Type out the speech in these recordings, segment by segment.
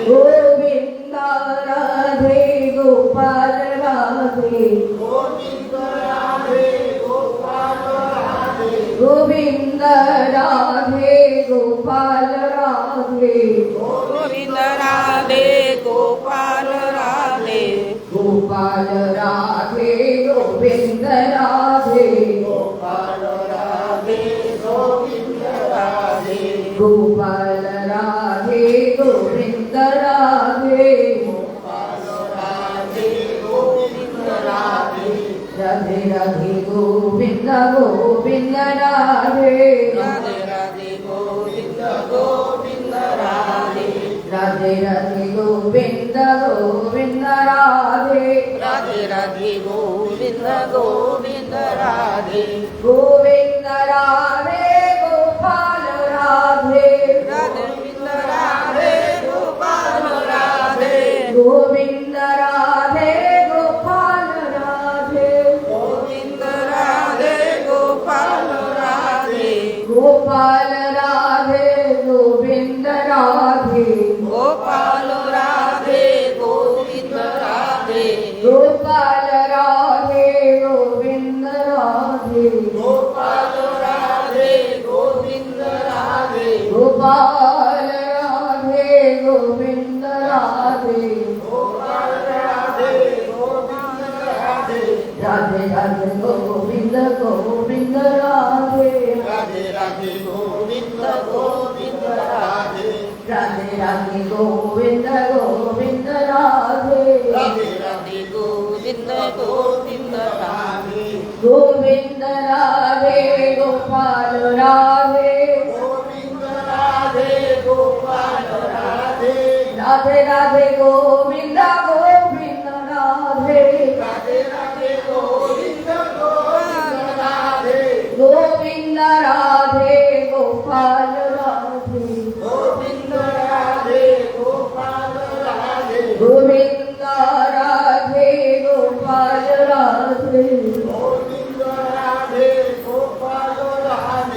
गोविंद राधे गोपाल राधे गोविंद राधे गोपाल राधे गोविंद राधे गोपाल राधे गोविंद राधे गोपाल राधे गोपाल राधे गोविंद राधे गोपाल राधे गोविंद राधे गोपाल राधे गोविंद राधे गोपाल राधे गोविंद राधे राधे राधे गोविंद गोविंद राधे राधे राधे गोविंद गोविंद राधे राधे राधे गोविंद गोविंद राधे राधे राधे गोविंद गोविंद राधे गोविंद राधे गोपाल राधे गोविंद राधे गोपाल राधे गोविंद राधे गोपाल राधे गोविंद राधे गोपाल राधे गोपाल राधे गोविंद राधे गोपाल राधे गोविंद राधे गोपाल राधे गोविंद राधे गोपाल राधे गोविंद राधे गोपाल राधे गोविंद राधे गोपाल राधे गोविंद राधे राधे राधे गोविंद गोविंद राधे राधे राधे गोविंद गोविंद राधे राधे राधे गोविंद गोविंद राधे राधे राधे गोविंद गोविंद राधे गोविंद राधे गोपाल राधे गोविंद राधे गोपाल राधे राधे राधे गोविंद गोविंद राधे राधे राधे गोविंद गोविंद राधे गोविंद राधे गोपाल राधे गोविंद राधे गोपाल राधे गोविंद राधे गोपाल राधे गोविंद राधे गोपाल राधे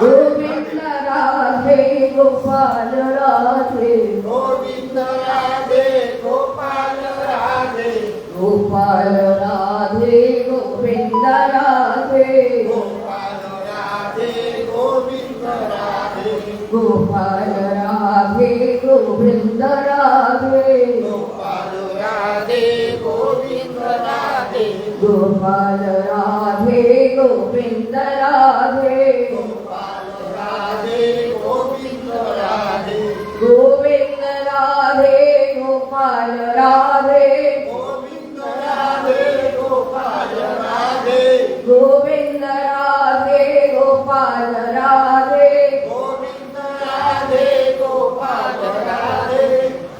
गोविंद राधे गोपाल राधे गोविंद राधे गोपाल राधे गोपाल राधे गोविंद राधे गोपाल राधे गोविंद राधे गोपाल राधे गोविंद राधे गोपाल राधे गोविंद राधे गोपाल राधे गोविंद राधे गोपाल राधे गोविंद राधे गोविंद राधे गोपाल राधे गोविंद राधे गोपाल राधे गोविंद राधे गोपाल राधे गोविंद राधे गोपाल राधे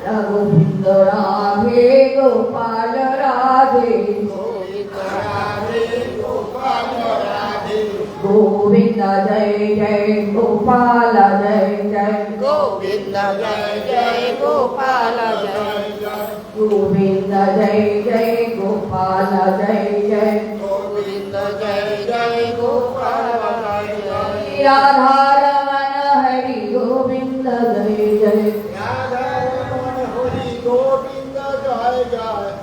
गोविंद राधे गोपाल राधे गोविंद राधे गोपाल राधे गोविंद जय जय गोपाल जय जय गोविंद जय जय गोपाल जय गोविंद जय जय गोपाल जय जय गोविंद जय जय गोपाल जय राधा रमण हरि गोविंद जय जय राधा रमण हरि गोविंद जय जय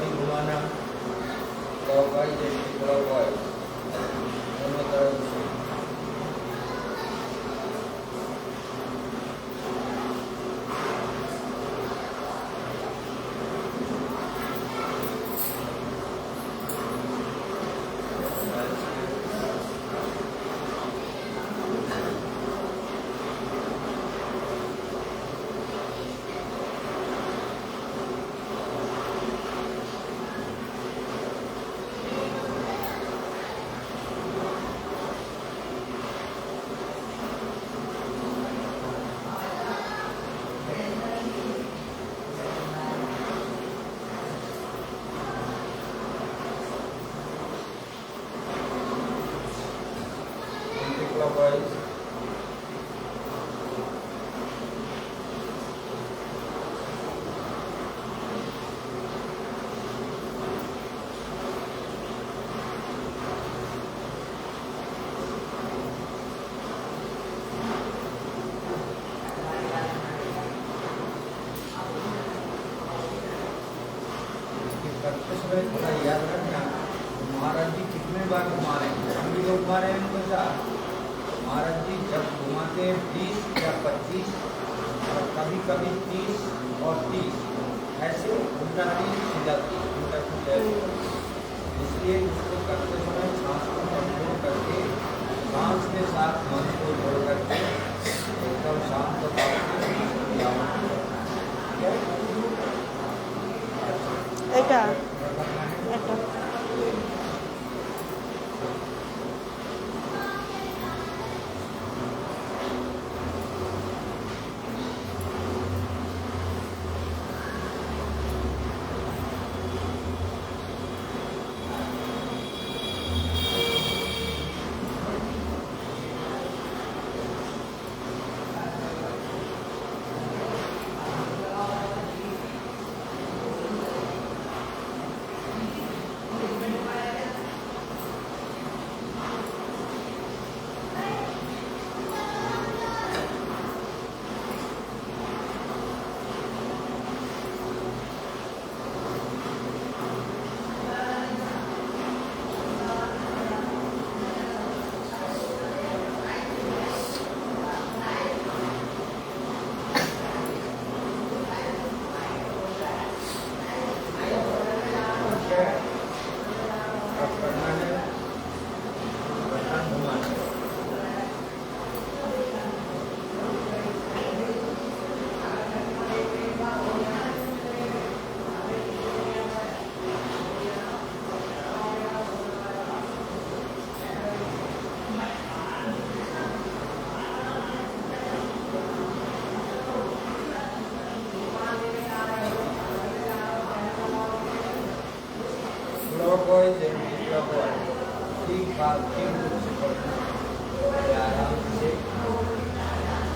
भी घुमाना क्लॉकवाइज एंटी क्लॉकवाइज दोनों तरफ से। Clockwise. करते समय थोड़ा याद रखना महाराज जी कितने बार घुमा रहे हैं, हम भी लोग घुमा रहे हैं उनके साथ। महाराज जी जब घुमाते हैं 20 या 25 और कभी कभी 30 और 30 ऐसे उल्टा 30 सीधा 30 उल्टा सीधा। इसलिए इसको करते समय सांस को कंट्रोल करके सांस के साथ मन को जोड़ करके एकदम शांत এটা এটা clockwise and anti-clockwise ठीक बात ठीक रूप से पढ़ना आराम से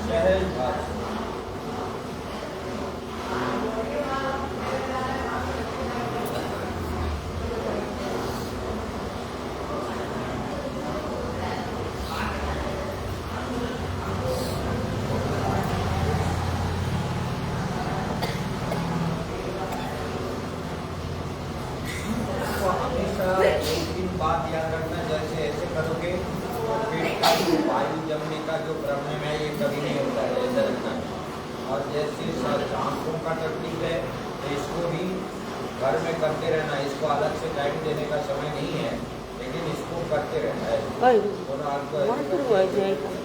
सहज भाव से। तो हमेशा एक दिन बात याद रखना, जैसे ऐसे करोगे तो पेट का जो वायु जमने का जो प्रॉब्लम है ये कभी नहीं होता है, ऐसा रखना है। और जैसे आंखों का तकलीफ है तो इसको भी घर में करते रहना, इसको अलग से टाइम देने का समय नहीं है, लेकिन इसको करते रहना है। दोनों हाथ को ऐसे करके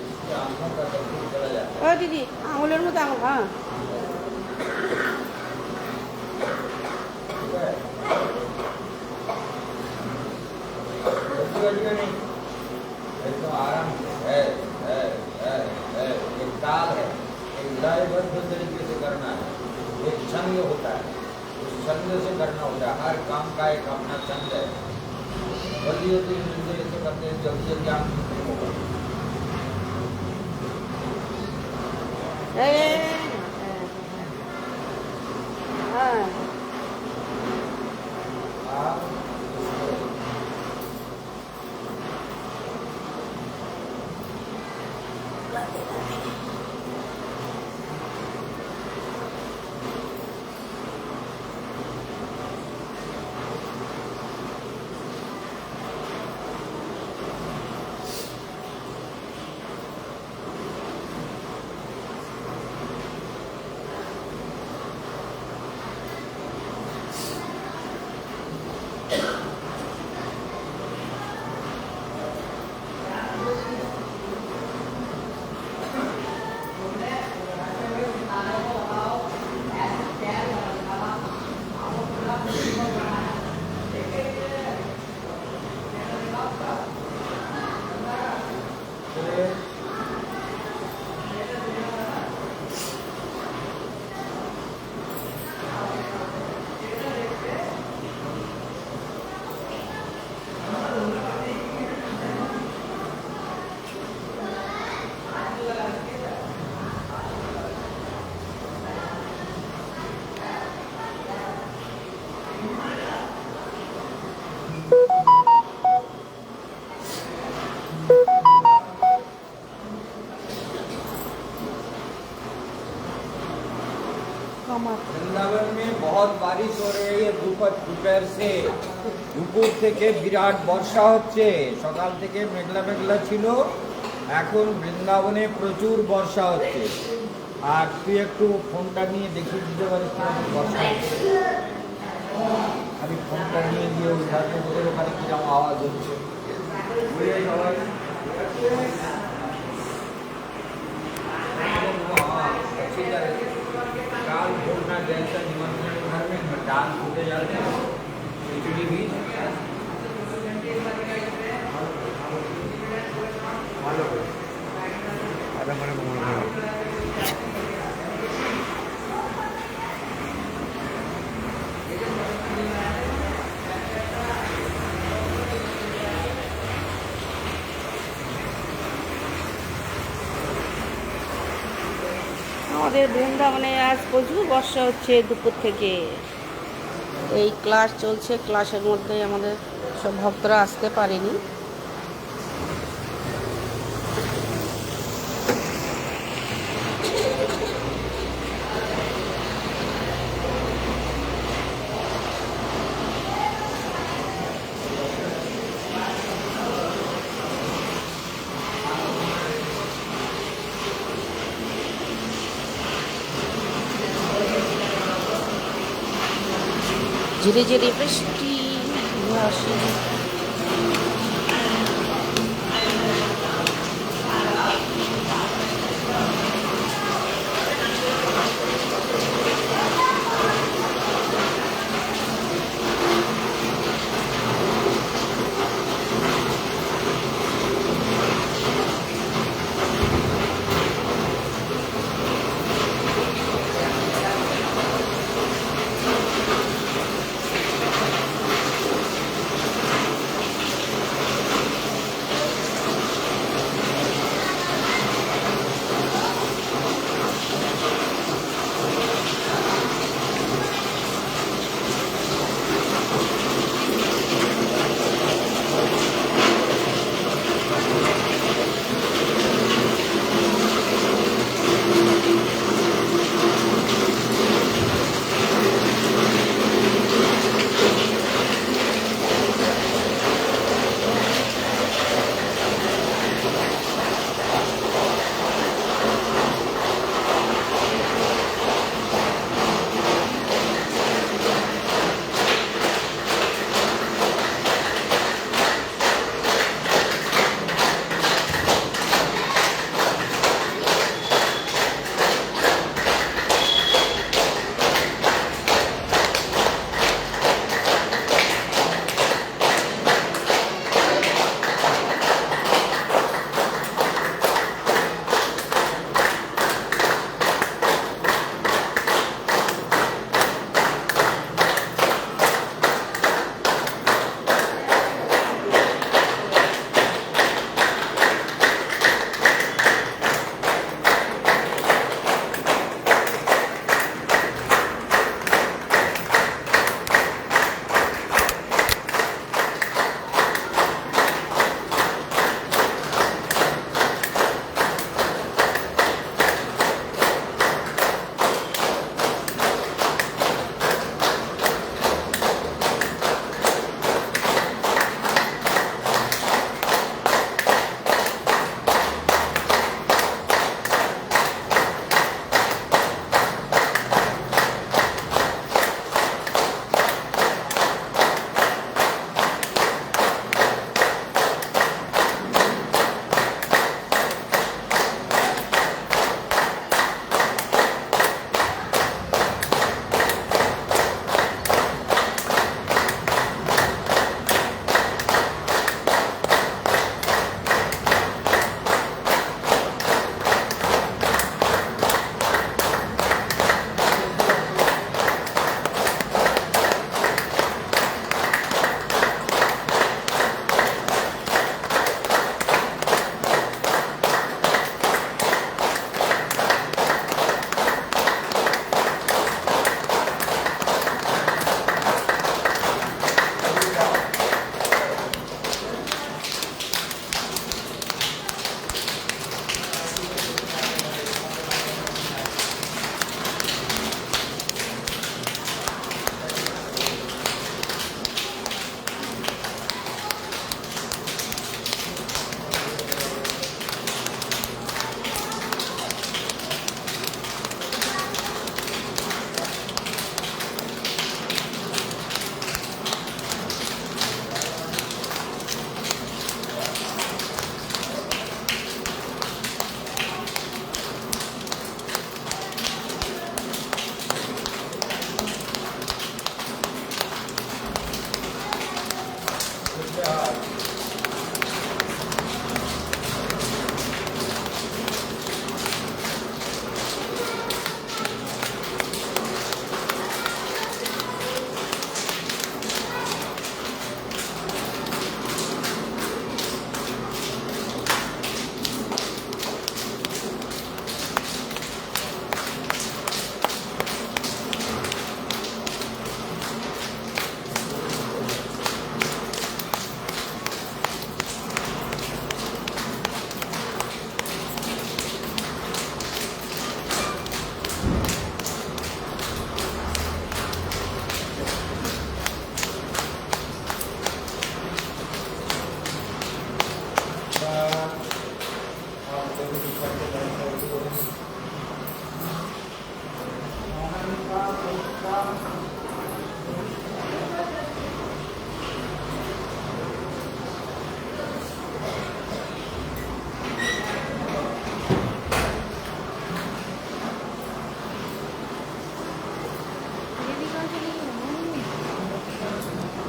इससे आंखों का तकलीफ चला जाता है। ও দিদি আঙুলের মতো আঙুল হ্যাঁ ठीक है? जल्दी नहीं, एकदम आराम से है, एक ताल है, एक लयबद्ध तरीके से करना है, एक छंद होता है, उस छंद से करना होता है। हर काम का एक अपना छंद है। जल्दी जल्दी ऐसे करते हैं, जल्दी जल्दी आंख नहीं होगा। হ্যাঁ आप बारिश हो रही है দুপুর से দুপুর থেকে বিরাট বর্ষা হচ্ছে সকাল থেকে মেঘলা মেঘলা ছিল এখন বৃন্দাবনে প্রচুর বর্ষা হচ্ছে আর তুই একটু ফোনটা নিয়ে দেখিয়ে দিতে পারিস কিরকম বর্ষা হচ্ছে আমি ফোনটা নিয়ে গিয়ে ওদের ওখানে কিরকম আওয়াজ হচ্ছে বুঝে সবাই काल भोगना जैसा निमंत्रण घर में दाल छूटे जाते हैं खिचड़ी भी আমাদের বৃন্দাবনে আজ প্রচুর বর্ষা হচ্ছে দুপুর থেকে। এই ক্লাস চলছে, ক্লাসের মধ্যে আমাদের সব ভক্তরা আসতে পারেনি। ধীরে ধীরে বৃষ্টি আসে।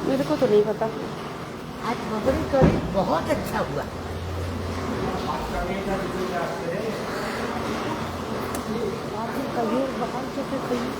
मेरे को तो नहीं पता। आज बबरी करी बहुत अच्छा हुआ। कभी बाहर से कहीं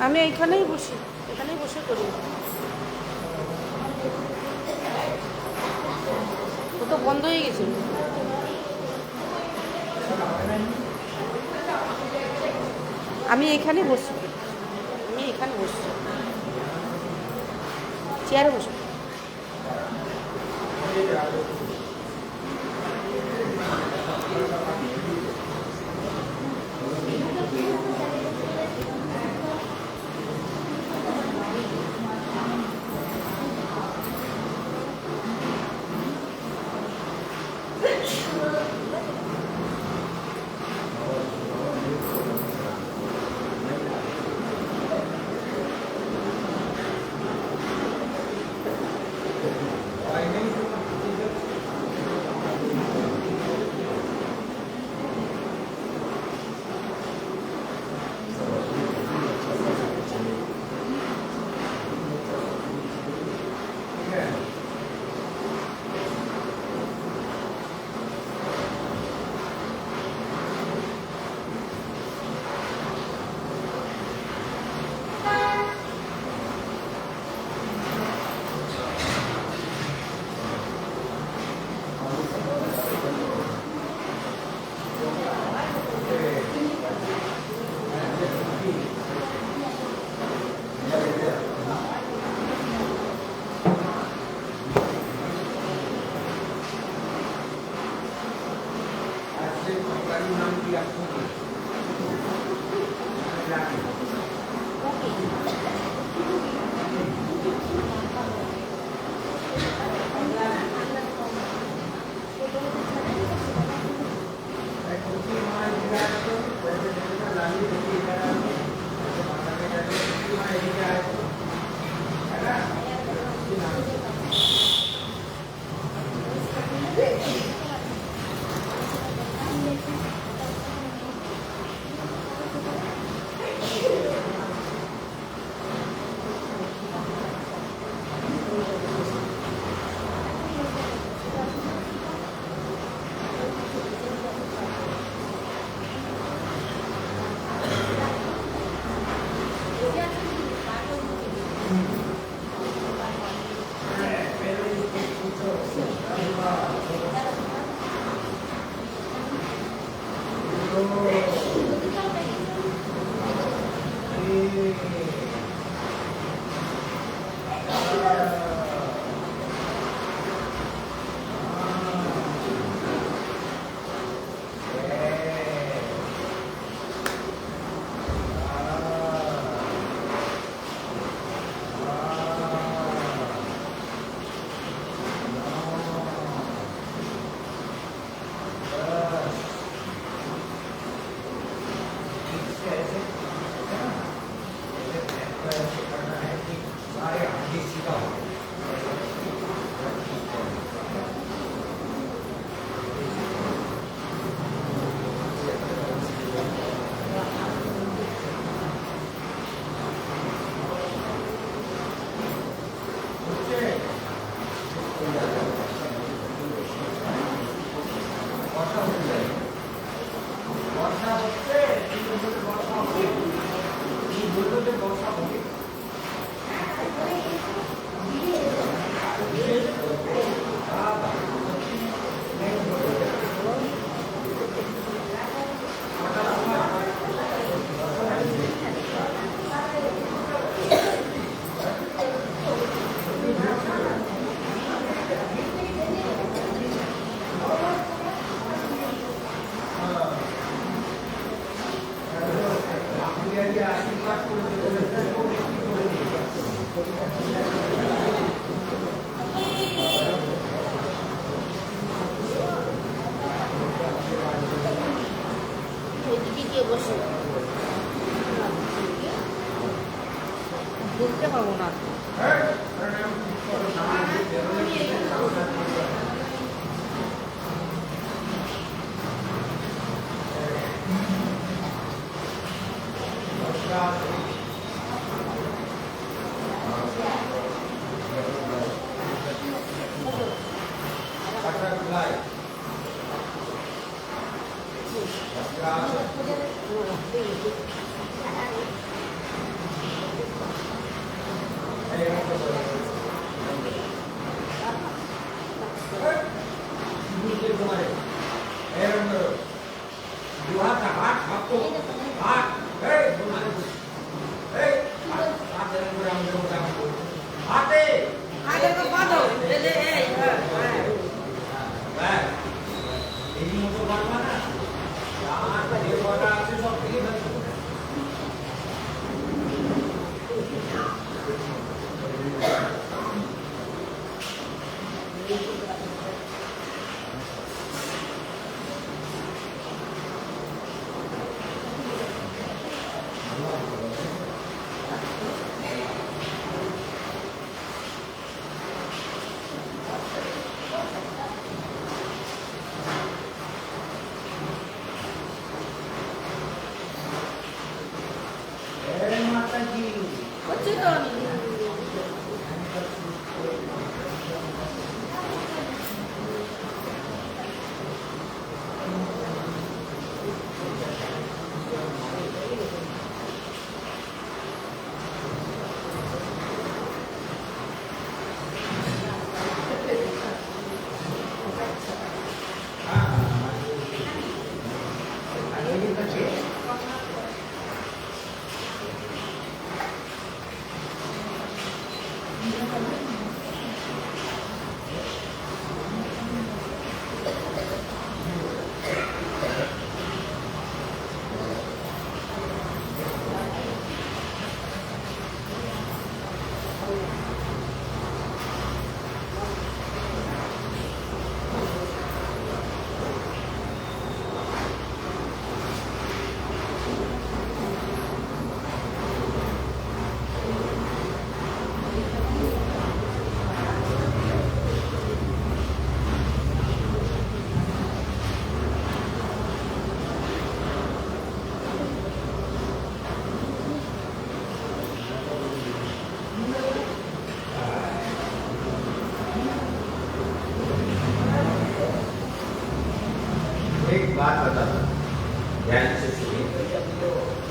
আমি এইখানেই বসি, এখানেই বসে করি। ও তো বন্ধ হয়ে গেছে। আমি এখানে বসি, আমি এখানে বসি, চেয়ারে বসি। গিয়ে বসে দেখতে পাবো না। করছি তো আমি। एक बात बताता हूं, ध्यान से सुनिए।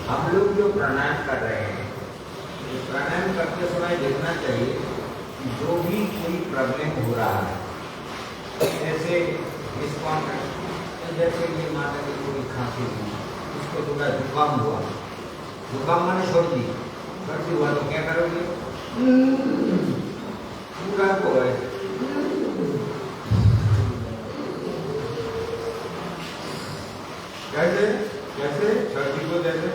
हम लोग जो प्राणायाम कर रहे हैं, तो प्राणायाम करते समय देखना चाहिए कि जो भी कोई प्रॉब्लम हो रहा है, जैसे जैसे ये माता की कोई खांसी हुई, उसको थोड़ा जुकाम हुआ, जुकाम माने सर्दी हुआ तो क्या करोगे? पूरा को है कैसे कैसे सर्दी को जैसे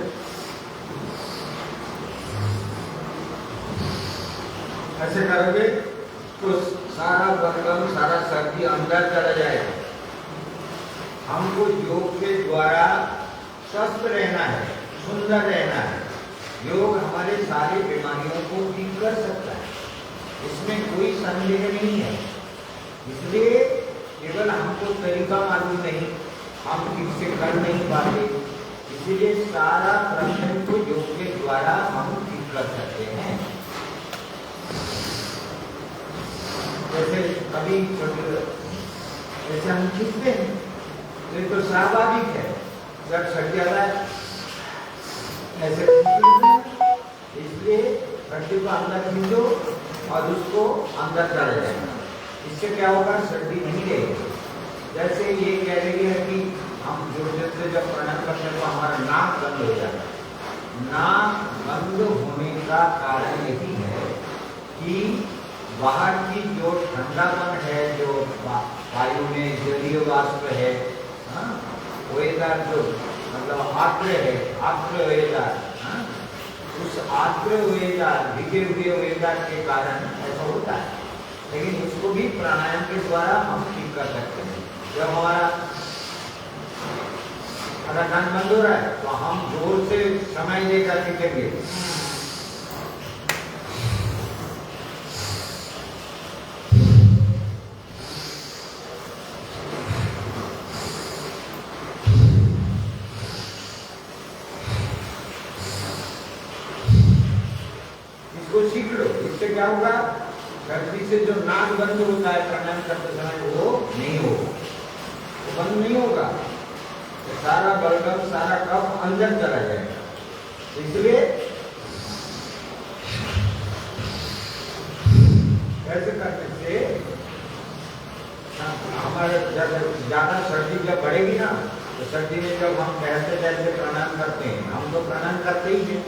ऐसे करोगे तो सारा बलगम सारा सर्दी अंदर चला जाएगा। हमको योग के द्वारा स्वस्थ रहना है, सुंदर रहना है। योग हमारे सारी बीमारियों को ठीक कर सकता है, इसमें कोई संदेह नहीं है। इसलिए केवल हमको तरीका मालूम नहीं, हम ठीक से कर नहीं पाते, इसलिए सारा प्रश्न को योग के द्वारा हम ठीक कर सकते हैं। जैसे कभी जैसे हम खींचते हैं, ये तो स्वाभाविक है, जब सट जाता है ऐसे इसलिए हड्डी को अंदर खींचो और उसको अंदर चला जाएगा। इससे क्या होगा? सर्दी नहीं रहेगी। जैसे ये कह रही है कि हम जोर जोर से जब प्राणायाम करते हैं तो हमारा नाक बंद हो जाता है। नाक बंद होने का कारण यही है कि बाहर की जो ठंडापन है, जो वायु में जलीय वाष्प है, वेदार जो मतलब आर्द्र है, आर्द्र वेदार, उस आर्द्र वेदार भिगे हुए वेदार के कारण ऐसा होता है। लेकिन उसको भी प्राणायाम के द्वारा हम ठीक कर सकते हैं। जब हमारा अगर कान बंद हो रहा है तो हम जोर से समय लेकर सीखेंगे। इसको सीख लो, इससे क्या होगा, गर्मी से जो नाक बंद होता है प्राणायाम करते समय वो नहीं होगा, वो बंद नहीं होगा, तो सारा बलगम सारा कफ अंदर चला जाएगा। इसलिए ऐसे करने से हमारे ज्यादा सर्दी जब बढ़ेगी ना, तो सर्दी में जब हम कहते जैसे प्राणायाम करते हैं, हम तो प्राणायाम करते ही हैं,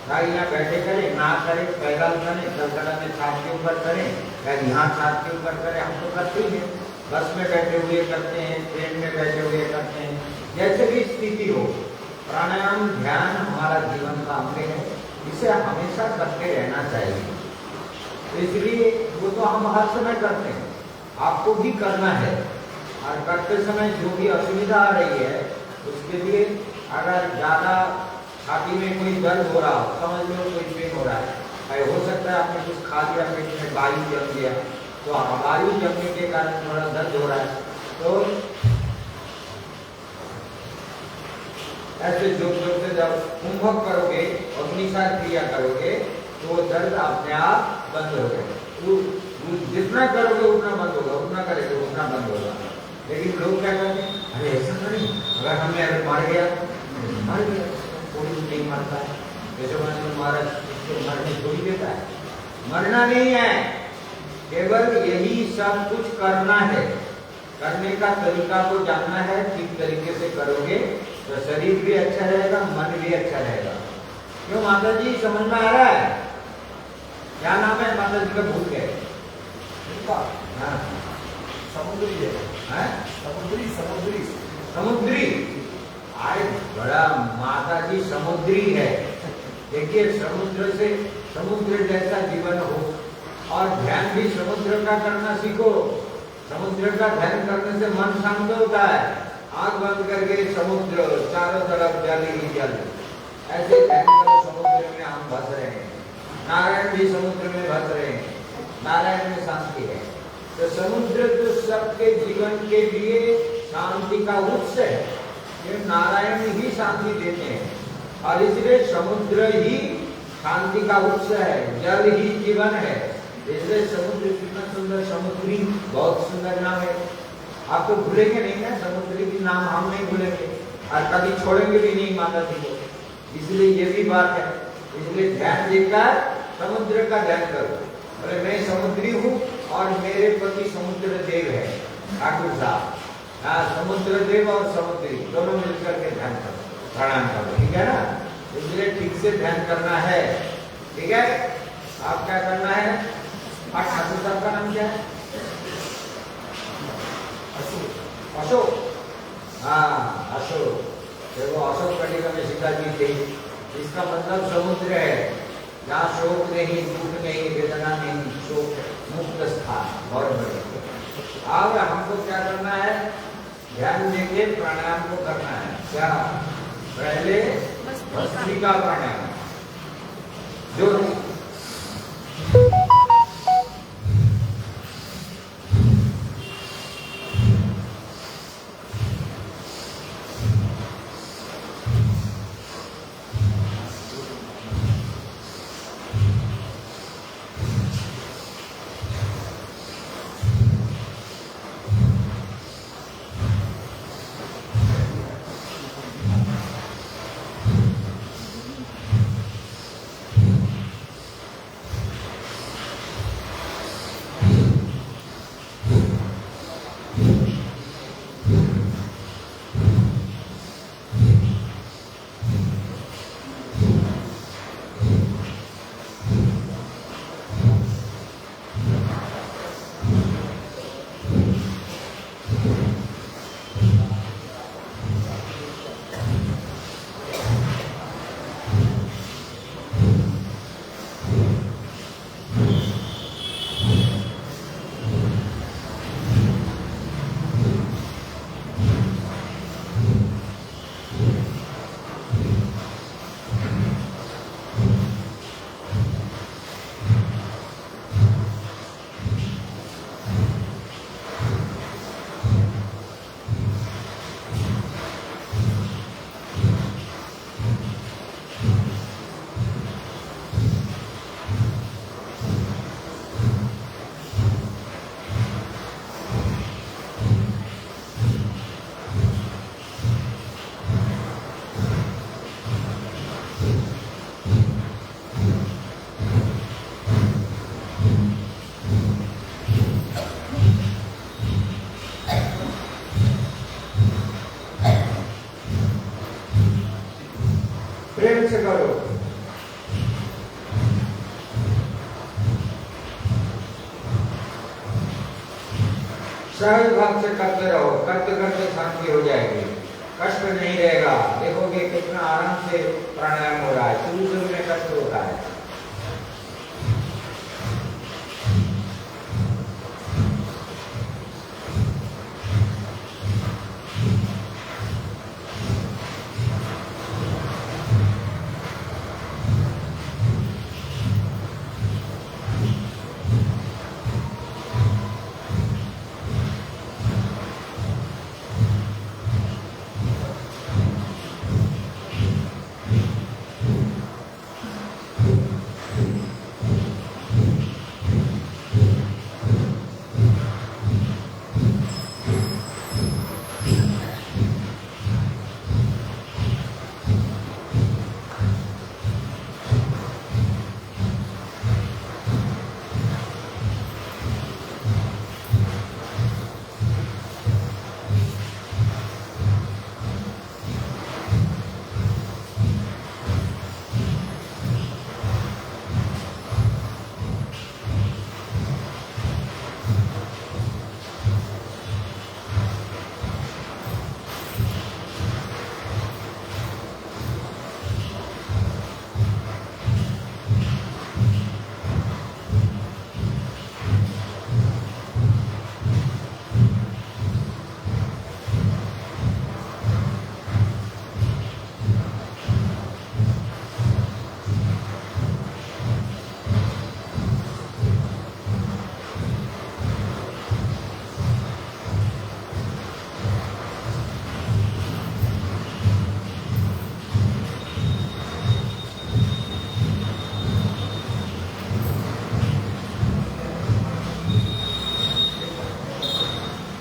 यहाँ बैठे करें ना करें, पैदल करें, कलकत्ता में छात के ऊपर करें, या यहाँ छात के ऊपर करें, हम तो करते ही हैं। बस में बैठे हुए करते हैं, ट्रेन में बैठे हुए करते हैं, जैसे भी स्थिति हो, प्राणायाम ध्यान हमारा जीवन का अंग है, इसे हमेशा करते रहना चाहिए। तो इसलिए वो तो हम हर समय करते हैं, आपको भी करना है, और करते समय जो भी असुविधा आ रही है उसके लिए, अगर ज़्यादा छाती में कोई दर्द हो रहा हो, समझ लो कोई पेन हो रहा है, हो सकता है आपने कुछ खा लिया, पेट में वायु जम गया, तो वायु जमने के कारण थोड़ा दर्द हो रहा है, तो ऐसे जोर जोर से जब कुंभक करोगे, अग्निसार क्रिया करोगे, तो वो दर्द अपने आप बंद हो गए। जितना करोगे उतना बंद होगा, उतना करेंगे उतना बंद होगा। लेकिन लोग क्या कहते हैं, अरे ऐसा नहीं, अगर हमें अगर मर गया, कोई नहीं मरता है, महाराज मरने थोड़ी देता है, मरना नहीं है, केवल यही सब कुछ करना है, करने का तरीका को जानना है, ठीक तरीके से करोगे तो शरीर भी अच्छा रहेगा, मन भी अच्छा रहेगा। क्यों माता जी, समझ में आ रहा है? क्या नाम है माता जी का? भूल गए। हाँ, समुद्री है, समुद्री समुद्री समुद्री, आए बड़ा माता जी समुद्री है। देखिए समुद्र से, समुद्र जैसा जीवन हो, और ध्यान भी समुद्र का करना सीखो। समुद्र का ध्यान करने से मन शांत होता है। आंख बंद करके समुद्र, चारों तरफ जल ही जल, ऐसे ध्यान करो। समुद्र में हम बस रहे हैं, नारायण भी समुद्र में बस रहे हैं, नारायण में शांति है। तो समुद्र तो सबके जीवन के लिए शांति का उत्स है, ये नारायण ही शांति देते हैं, और इसलिए समुद्र ही शांति का उत्स है, जल ही जीवन है। इसलिए समुद्र कितना सुंदर, समुद्री बहुत सुंदर नाम है। आप तो भूलेंगे नहीं ना, समुद्री की नाम हम नहीं भूलेंगे, और कभी छोड़ेंगे भी नहीं माता जी को। इसलिए ये भी बात है, इसलिए ध्यान देकर समुद्र का ध्यान करो। बोले मैं समुद्री हूँ और मेरे पति समुद्र देव है, ठाकुर साहब। हाँ, समुद्र देव और समुद्री दोनों मिलकर के ध्यान करो, प्रणाम करो, ठीक है ना? इसलिए ठीक से ध्यान करना है, ठीक है? आप क्या करना है? और ठाकुर साहब का नाम क्या है? अशोक। हाँ, अशोक। देखो अशोक कटिका में सीता जी थी, इसका मतलब समुद्र है, जहाँ शोक नहीं, दुख नहीं, वेदना नहीं, शोक मुक्त स्थान, बहुत बढ़िया। अब हमको क्या करना है? ध्यान देके प्राणायाम को करना है। क्या? पहले भस्त्रिका प्राणायाम, जो प्रेम से करो। सहज भाव से करते रहो, करते करते शांति हो जाएगी, कष्ट नहीं रहेगा। देखोगे कितना आराम से प्राणायाम हो रहा है। शुरू शुरू में कष्ट होता है।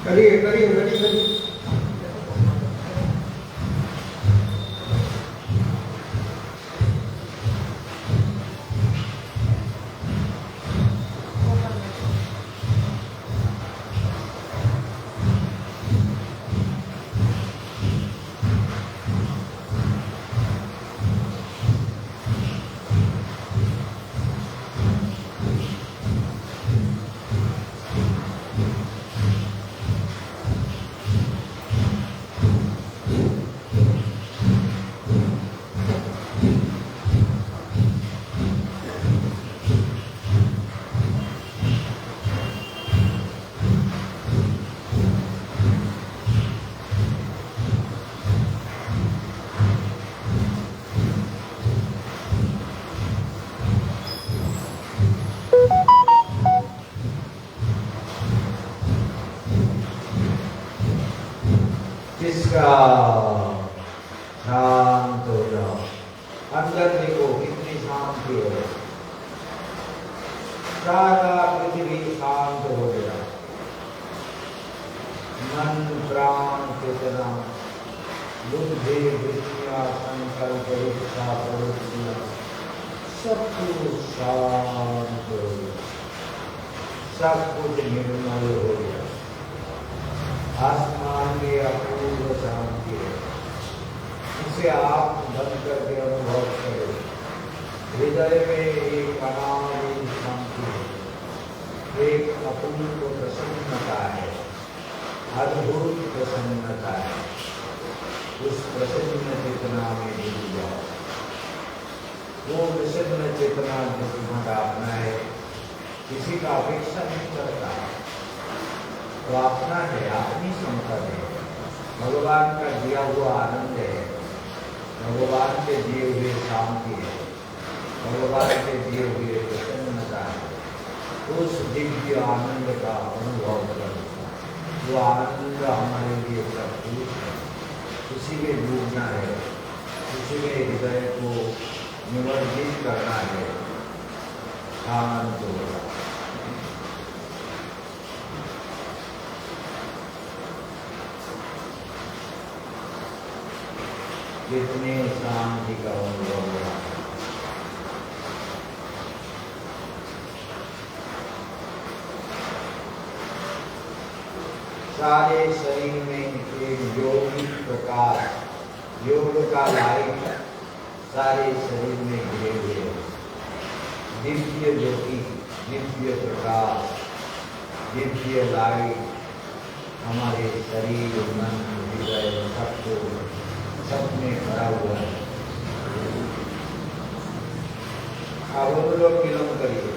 करिए करिए करिए करिए। जिसका शांत हो जाओ। अंदर देखो कितनी शांति है। सारा पृथ्वी शांत हो गया। मन प्राण चेतना बुद्धि वृत्तियां संकल्प इच्छा प्रवृत्तियां सब कुछ शांत हो गया। सब कुछ निर्मल हो गया। आसमान में अपूर्व शांति है। इसे आप बंद करके अनुभव करें। हृदय में एक अनादि शांति है। एक अपूर्व प्रसन्नता है। अद्भुत प्रसन्नता है। उस प्रसन्न चेतना में डूब जाओ। वो प्रसन्न चेतना जो तुम्हारा अपना है, किसी का अपेक्षा नहीं करता, तो अपना है, अपनी संपद है, भगवान का दिया हुआ आनंद है, भगवान के दिए हुए शांति है, भगवान के दिए हुए प्रसन्नता है। उस दिव्य आनंद का अनुभव करो। वो आनंद हमारे लिए सब कुछ है। उसी में डूबना है, उसी में हृदय को निमज्जित करना है। शांत हो जाओ। कितने शांति का अनुभव हो रहा है। सारे शरीर में एक योगिक प्रकाश, योग का लाइट सारे शरीर में घिरे हुए दिव्य ज्योति, दिव्य प्रकाश, दिव्य लाइट हमारे शरीर, मन, हृदय सब में भरा हुआ है। अब हम लोग विलंब करिए।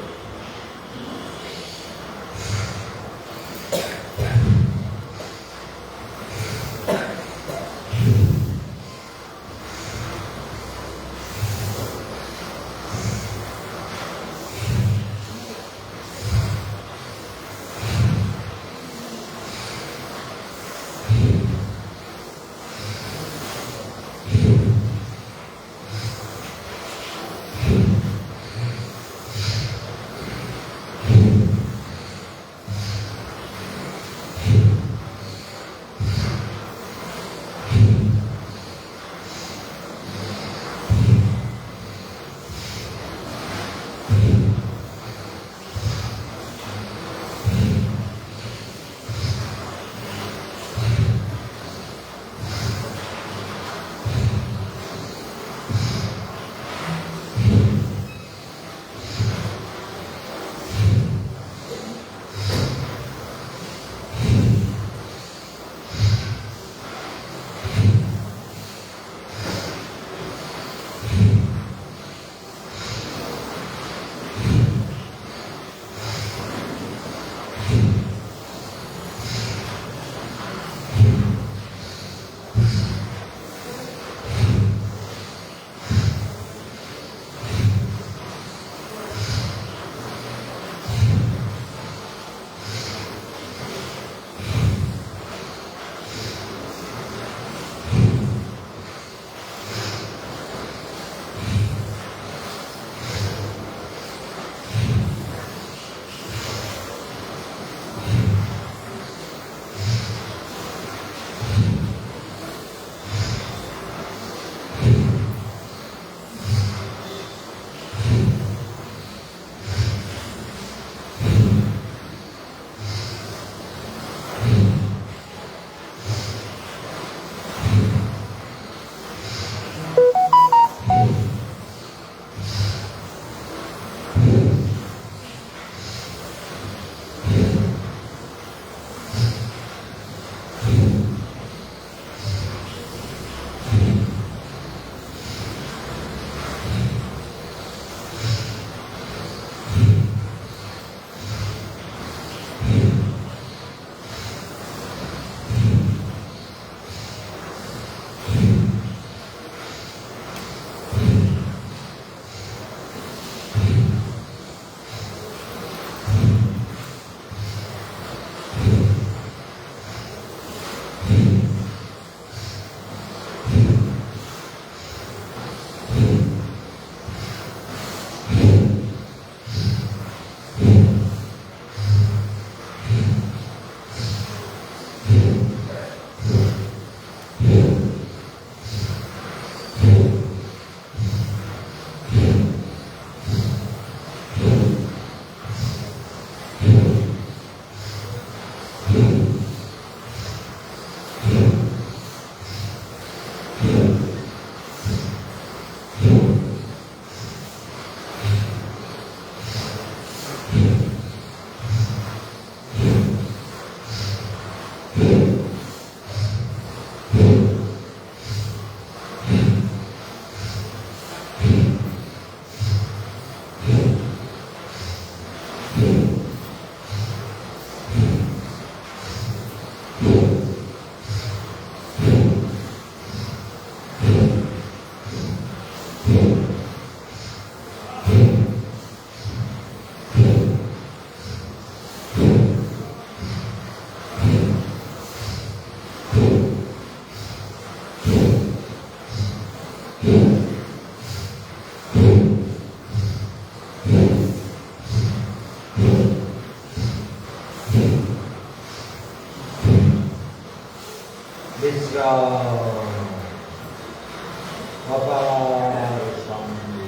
अपार शांति,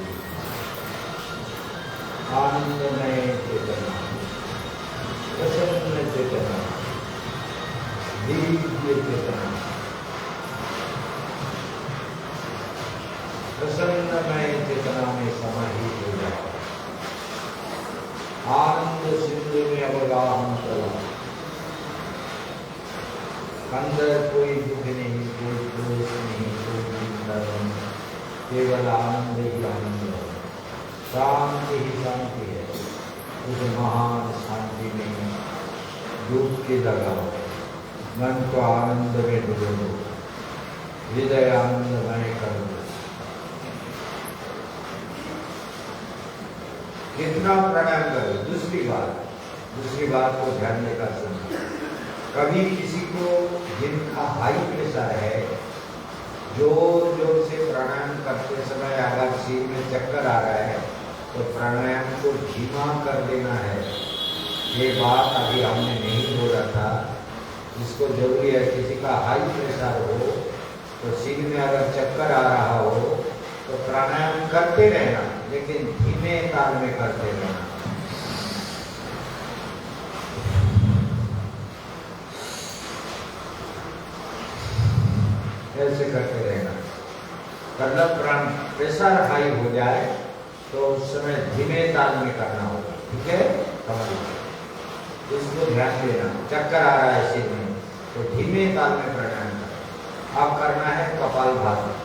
आनंदमय चेतना, प्रसन्न चेतना, दिव्य चेतना, प्रसन्नमय चेतना में समाहित हो जाओ। आनंद सिंधु में अवगाहन करो। अंदर कोई दुख नहीं, कोई क्रोध नहीं, कोई चिंता नहीं, केवल आनंद ही आनंद है, शांति ही शांति है। उस महान शांति में डूबके लगाओ, मन को आनंद में डुबो दो, हृदय आनंदमय कर दो। कितना प्राणायाम करो। दूसरी बात को ध्यान देकर सुनो। कभी किसी को जिनका हाई प्रेशर है, जोर जोर से प्राणायाम करते समय अगर सिर में चक्कर आ रहा है तो प्राणायाम को धीमा कर देना है। ये बात अभी हमने नहीं बोला था। जिसको जरूरी है, किसी का हाई प्रेशर हो तो सिर में अगर चक्कर आ रहा हो तो प्राणायाम करते रहना, लेकिन धीमे ताल में करते रहना। ऐसे करते रहना। मतलब प्रेशर हाई हो जाए तो उस समय धीमे ताल में करना होगा। ठीक है, समझ इसको ध्यान देना। चक्कर आ रहा है सिर में तो धीमे ताल में प्राणायाम करना। अब करना है कपालभाति।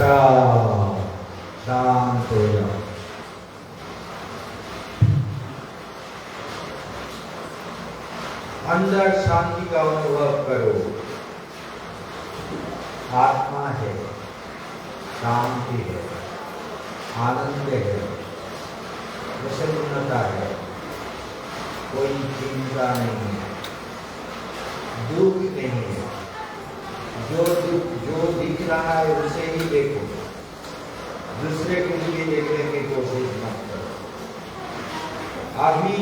विश्राम, शांत हो जाओ। अंदर शांति का अनुभव करो। आत्मा है, शांति है, आनंद है, प्रसन्नता है, कोई चिंता नहीं है, दुख नहीं है। जो दिख रहा है उसे ही देखो, दूसरे को भी देखने की कोशिश मत करो। अभी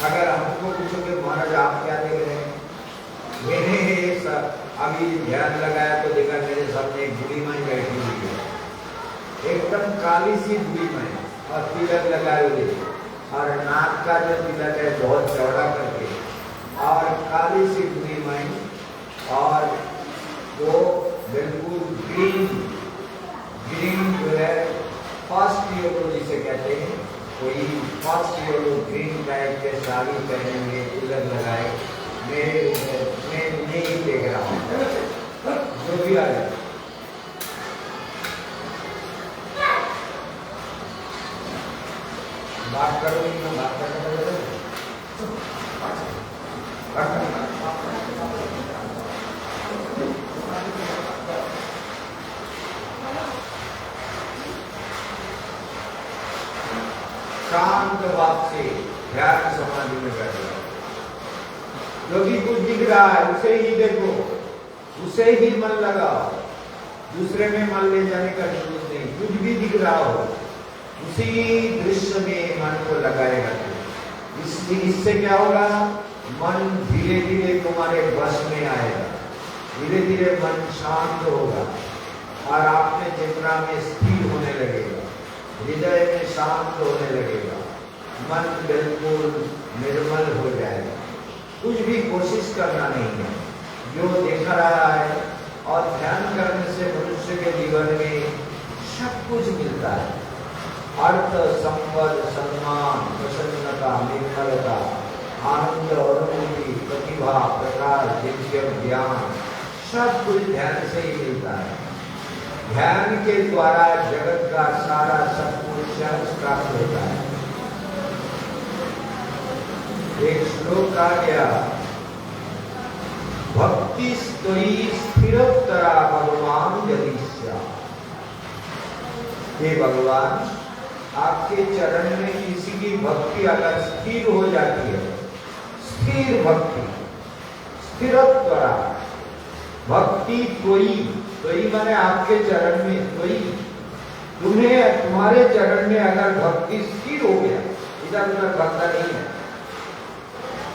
अगर हमको पूछोगे महाराज आप क्या देख रहे हैं, मैंने अभी ध्यान लगाया तो देखा मेरे सामने एक बूढ़ी माई बैठी हुई है, एकदम काली सी बूढ़ी माई, और तिलक लगाए हुए, और नाक का जो तिलक है बहुत चौड़ा करके, और काली सी बूढ़ी माई, और वो बिल्कुल ग्रीन जो है फर्स्ट येलो जिसे कहते हैं, कोई फर्स्ट येलो ग्रीन टाइप के साड़ी पहने हुए, तिलक लगाए, मैं नहीं देख रहा हूँ, जो भी आ जाए। बात करोगी ना, बात करने शांत भाव से ध्यान समाधि में बैठ जाओ। जो भी कुछ दिख रहा है उसे ही देखो, उसे ही मन लगाओ, दूसरे में मन ले जाने का जरूरत नहीं। कुछ भी दिख रहा हो उसी दृश्य में मन को लगाएगा। इससे क्या होगा, मन धीरे धीरे तुम्हारे वश में आएगा, धीरे धीरे मन शांत होगा और आपके चेतना में स्थिर होने लगेगा, हृदय में शांत होने लगेगा, मन बिल्कुल निर्मल हो जाएगा। कुछ भी कोशिश करना नहीं है, जो देख रहा है, और ध्यान करने से मनुष्य के जीवन में सब कुछ मिलता है। अर्थ, संपद, सम्मान, प्रसन्नता, निर्मलता, आनंद, अनुभूति, प्रतिभा, प्रकाश, दिव्य ज्ञान, सब कुछ ध्यान से ही मिलता है। ध्यान के द्वारा जगत का सारा सब कुछ प्राप्त होता है। एक श्लोक आ गया, भक्ति स्तोई स्थिरोत्तरा भगवान जदीश्या। हे भगवान, आपके चरण में किसी की भक्ति अगर स्थिर हो जाती है, स्थिर भक्ति, स्थिरोत्तरा भक्ति, तोई माने आपके चरण में, तोई तुम्हारे चरण में अगर भक्ति स्थिर हो गया, इधर उधर भक्ता नहीं है।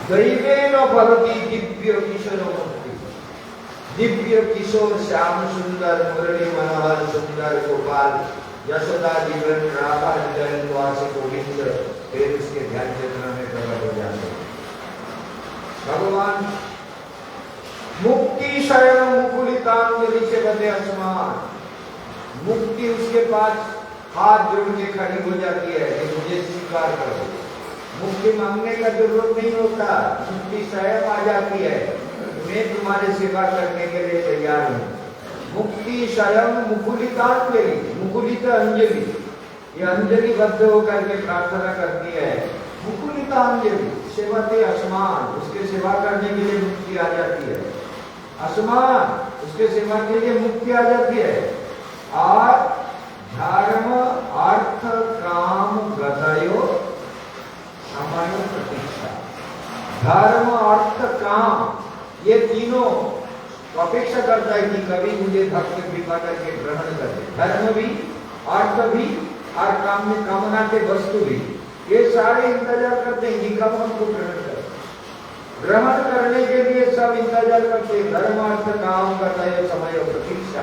दैवेन फलति दिव्य किशोर मुक्ति, दिव्य किशोर श्याम सुंदर मुरली मनोहर सुंदर गोपाल यशोदा जीवन राधा जीवन वास गोविंद, फिर उसके ध्यान चेतना में प्रकट हो जाते। भगवान मुक्ति शरण मुकुलितांजलि से बदे आसमान, मुक्ति उसके पास हाथ जोड़ के खड़ी हो जाती है कि मुझे स्वीकार करो। मुक्ति मांगने का जरूरत नहीं होता, मुक्ति स्वयं आ जाती है, मैं तुम्हारी सेवा करने के लिए तैयार हूँ। मुक्ति स्वयं मुकुलितांजलि, मुकुलित अंजलि, ये अंजलि बद्ध होकर के प्रार्थना करती है। मुकुलितांजलि सेवते आसमान, उसके सेवा करने के लिए मुक्ति आ जाती है। आसमान, उसके सेवा के लिए मुक्ति आ जाती है। और धर्म अर्थ काम गतयो समय प्रतीक्षा, धर्म अर्थ काम, ये तीनों अपेक्षा करता है कि कभी मुझे भक्त कृपा करके ग्रहण कर दे। धर्म भी, अर्थ भी, और काम में कामना के वस्तु भी, ये सारे इंतजार करते हैं कि कब हमको ग्रहण कर। ग्रहण करने के लिए सब इंतजार करते हैं। धर्म अर्थ काम करता है समय प्रतीक्षा,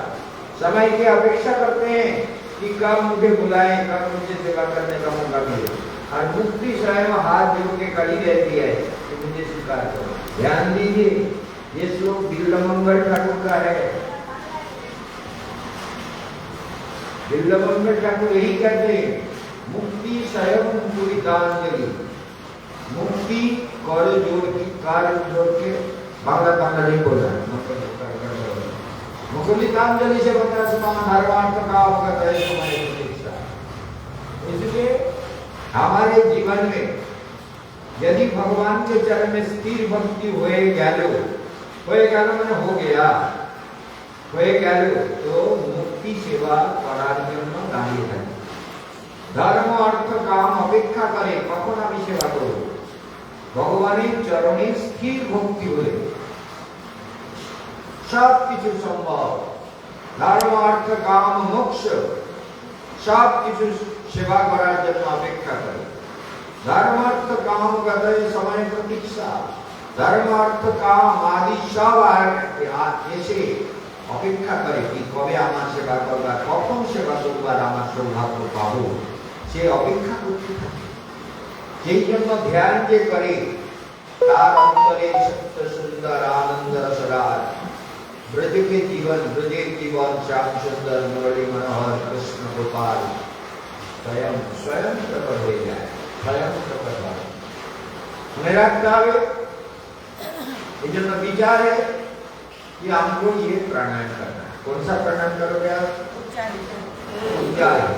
समय की अपेक्षा करते हैं कि कब मुझे बुलाए, कब मुझे सेवा करने का मौका मिले। और मुक्ति स्वयं हाथ जोड़ के खड़ी रहती है कि मुझे स्वीकार करो। ध्यान दीजिए, ये श्लोक बिल्लमंगल ठाकुर का है। बिल्लमंगल ठाकुर यही कहते हैं, मुक्ति स्वयं मुकुलितांजलि, मुक्ति कर जोड़ के, कार्य जोड़ के, बांग्ला नहीं बोलना, मुकुलिकांजलि से बना समान हरवार्थ का अवगत है समय प्रतीक्षा। इसलिए हमारे जीवन में यदि भगवान के चरण में स्थिर भक्ति होए गैलो मैंने हो गया तो मुक्ति सेवा करार जन्म दाঁড়িয়ে থাকে। धर्म अर्थ काम अपेक्षा करे कখন আমি সেবা করব ভগবানের চরণে স্থির ভক্তি হলে सब কিছু সম্ভব। धर्म अर्थ काम मोक्ष सब কিছু সেবা করার জন্য অপেক্ষা করে। धर्म अर्थ काम गतय समय प्रतीक्षा। धर्म अर्थ काम आदि सब এসে অপেক্ষা করে কি কবে আমার সেবা করবা কখন সেবা করবার আমার সৌভাগ্য পাবো সে অপেক্ষা করতে থাকে। সেই জন্য ধ্যান যে করে তার অন্তরে সত্য সুন্দর आनंद रसराज ब्रज के जीवन श्याम सुंदर मुरली मनोहर कृष्ण गोपाल स्वयं प्रकट हो जाए स्वयं प्रकट हो उन्हें रखता है। विचार है कि हमको ये प्राणायाम करना है। कौन सा प्राणायाम करोगे आप? उच्चारण।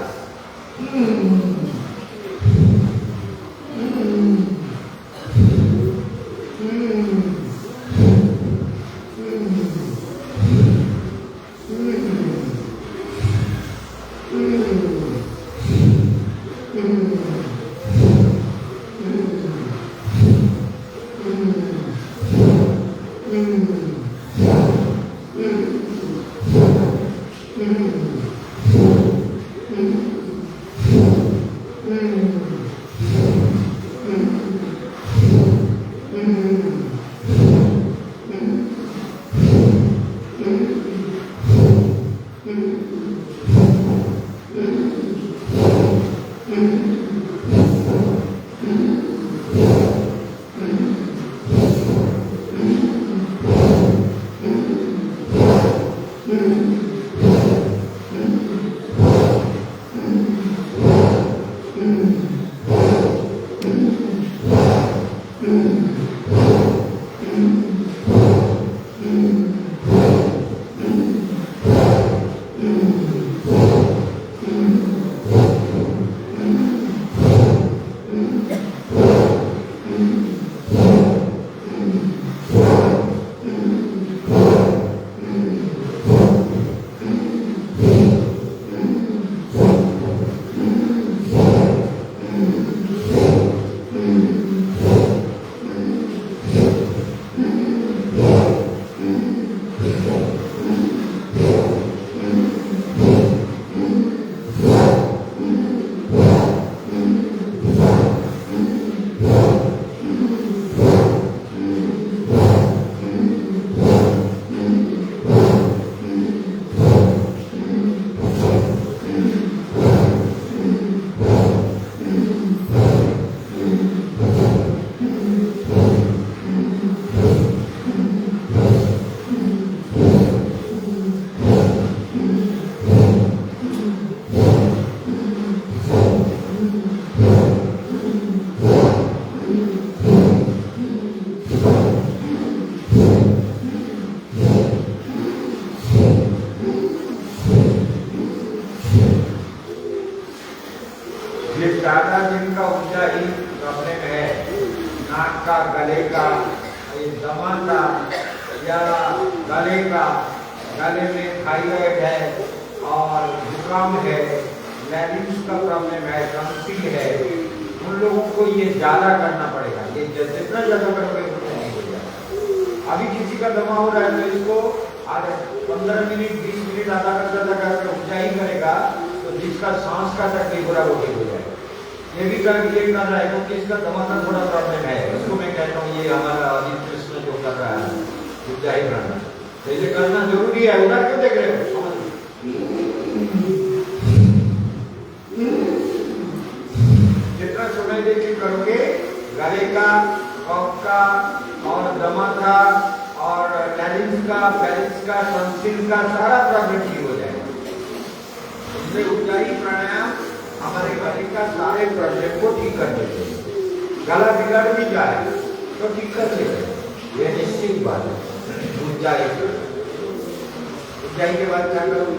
ऊंचाई के बाद क्या करोगे?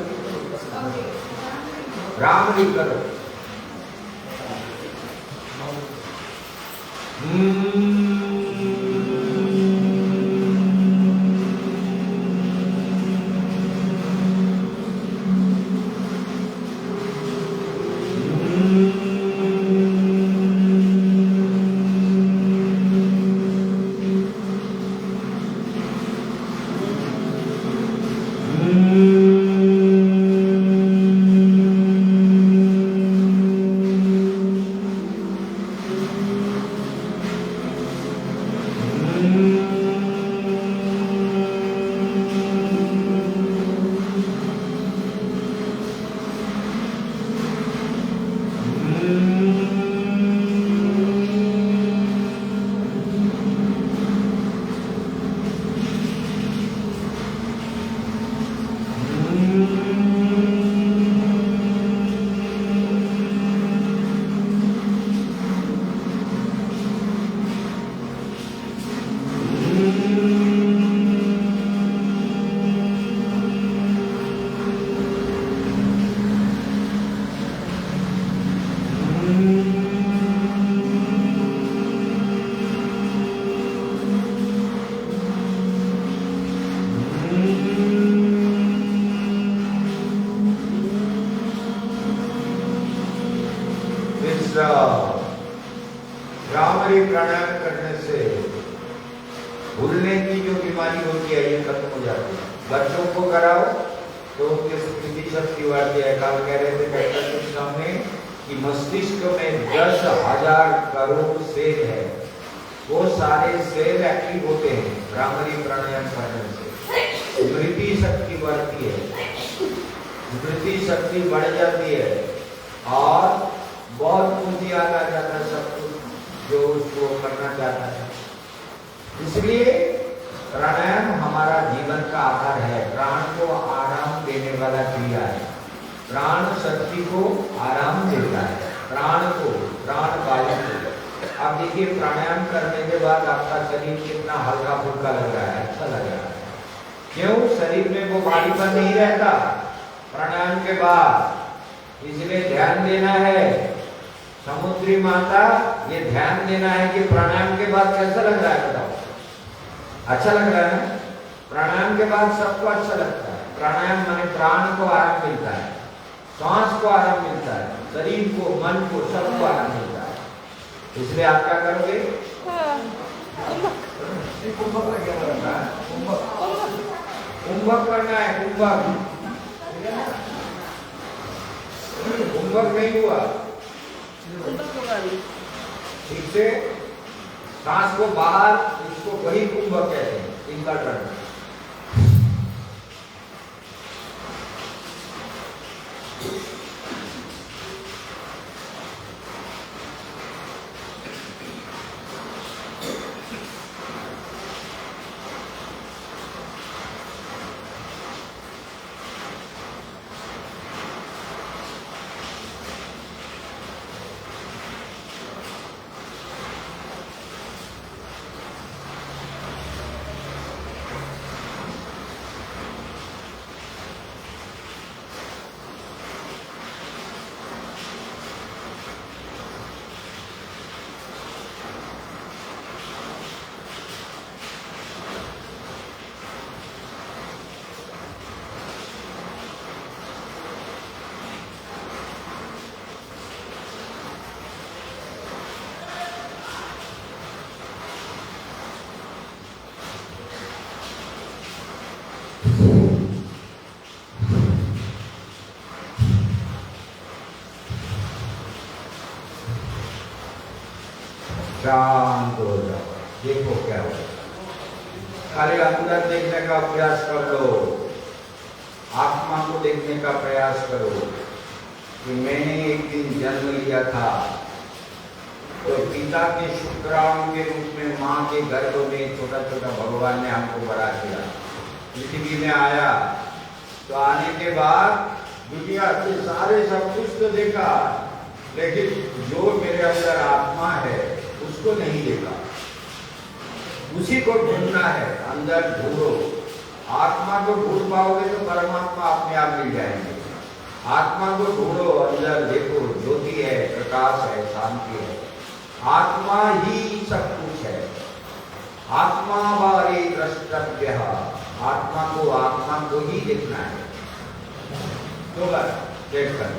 राम भी करो। भ्रामरी प्राणायाम करने से भूलने की जो बीमारी होती है ये खत्म हो जाती है। बच्चों को कराओ तो उनकी स्मृति शक्ति बढ़ती है। कल कह रहे थे डॉक्टर के सामने कि मस्तिष्क में 10,000 करोड़ सेल है, वो सारे सेल एक्टिव होते हैं भ्रामरी प्राणायाम करने से। स्मृति शक्ति बढ़ती है, स्मृति शक्ति बढ़ जाती है और बहुत कुछ याद आ जाता है सब कुछ जो उसको करना चाहता है। इसलिए प्राणायाम हमारा जीवन का आधार है। प्राण को आराम देने वाला क्रिया है। प्राण शक्ति को आराम देता है, प्राण को, प्राण वायु को। अब देखिए प्राणायाम करने के बाद आपका शरीर कितना हल्का फुल्का लग रहा है, अच्छा लग रहा है। क्यों? शरीर में वो भारीपन नहीं रहता प्राणायाम के बाद। इसलिए ध्यान देना है। समुद्री माता, ये ध्यान देना है कि प्राणायाम के बाद कैसा लग रहा है, बताओ। अच्छा लग रहा है ना? प्राणायाम के बाद सबको अच्छा लगता है। प्राणायाम माने प्राण को आराम मिलता है, सांस को आराम मिलता है, शरीर को, मन को, सबको आराम मिलता है। इसलिए आप क्या करोगे? कुंभक करना है। कुंभक नहीं हुआ ठीक से, सांस को बाहर, इसको वही कुंभक कहते हैं। इनका टर्न शांत हो जाओ। देखो क्या हो, खाली अंदर देखने का प्रयास कर लो, आत्मा को देखने का प्रयास करो कि मैंने एक दिन जन्म लिया था तो पिता के शुक्राणु के रूप में माँ के गर्भ में छोटा छोटा भगवान ने हमको बड़ा किया, पृथ्वी में आया। तो आने के बाद दुनिया के सारे सब कुछ तो देखा, लेकिन जो मेरे अंदर आत्मा है उसको नहीं देखा। उसी को ढूंढना है। अंदर ढूंढो, आत्मा को ढूंढ पाओगे तो परमात्मा अपने आप मिल जाएंगे। आत्मा को ढूंढो, अंदर देखो, ज्योति है, प्रकाश है, शांति है। आत्मा ही सब कुछ है। आत्मा वारे द्रष्टव्य, आत्मा को ही देखना है। तो बस चेक कर।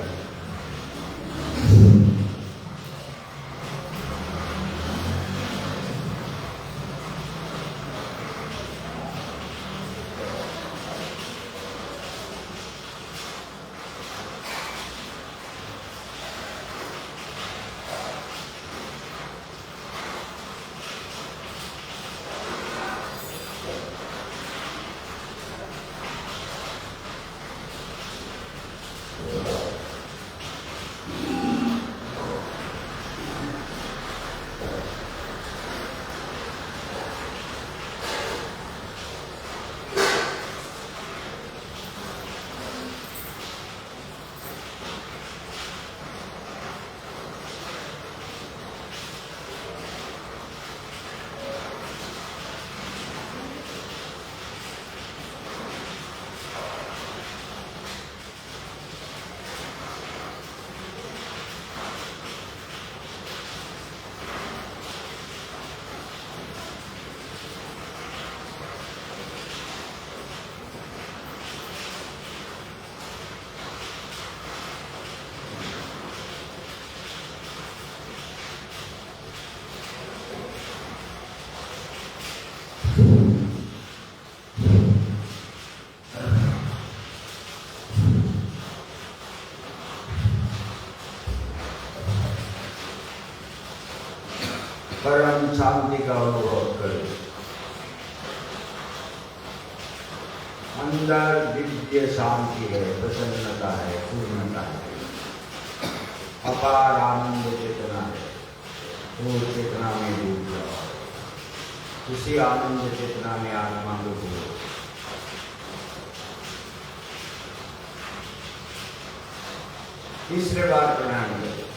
परम शांति का अनुभव करो। अंदर दिव्य शांति है, प्रसन्नता है, पूर्णता है, अपार आनंद चेतना है। वो चेतना में डूब जाओ, उसी आनंद चेतना में आत्मा को डूबो। तीसरे बार प्रणाम करो।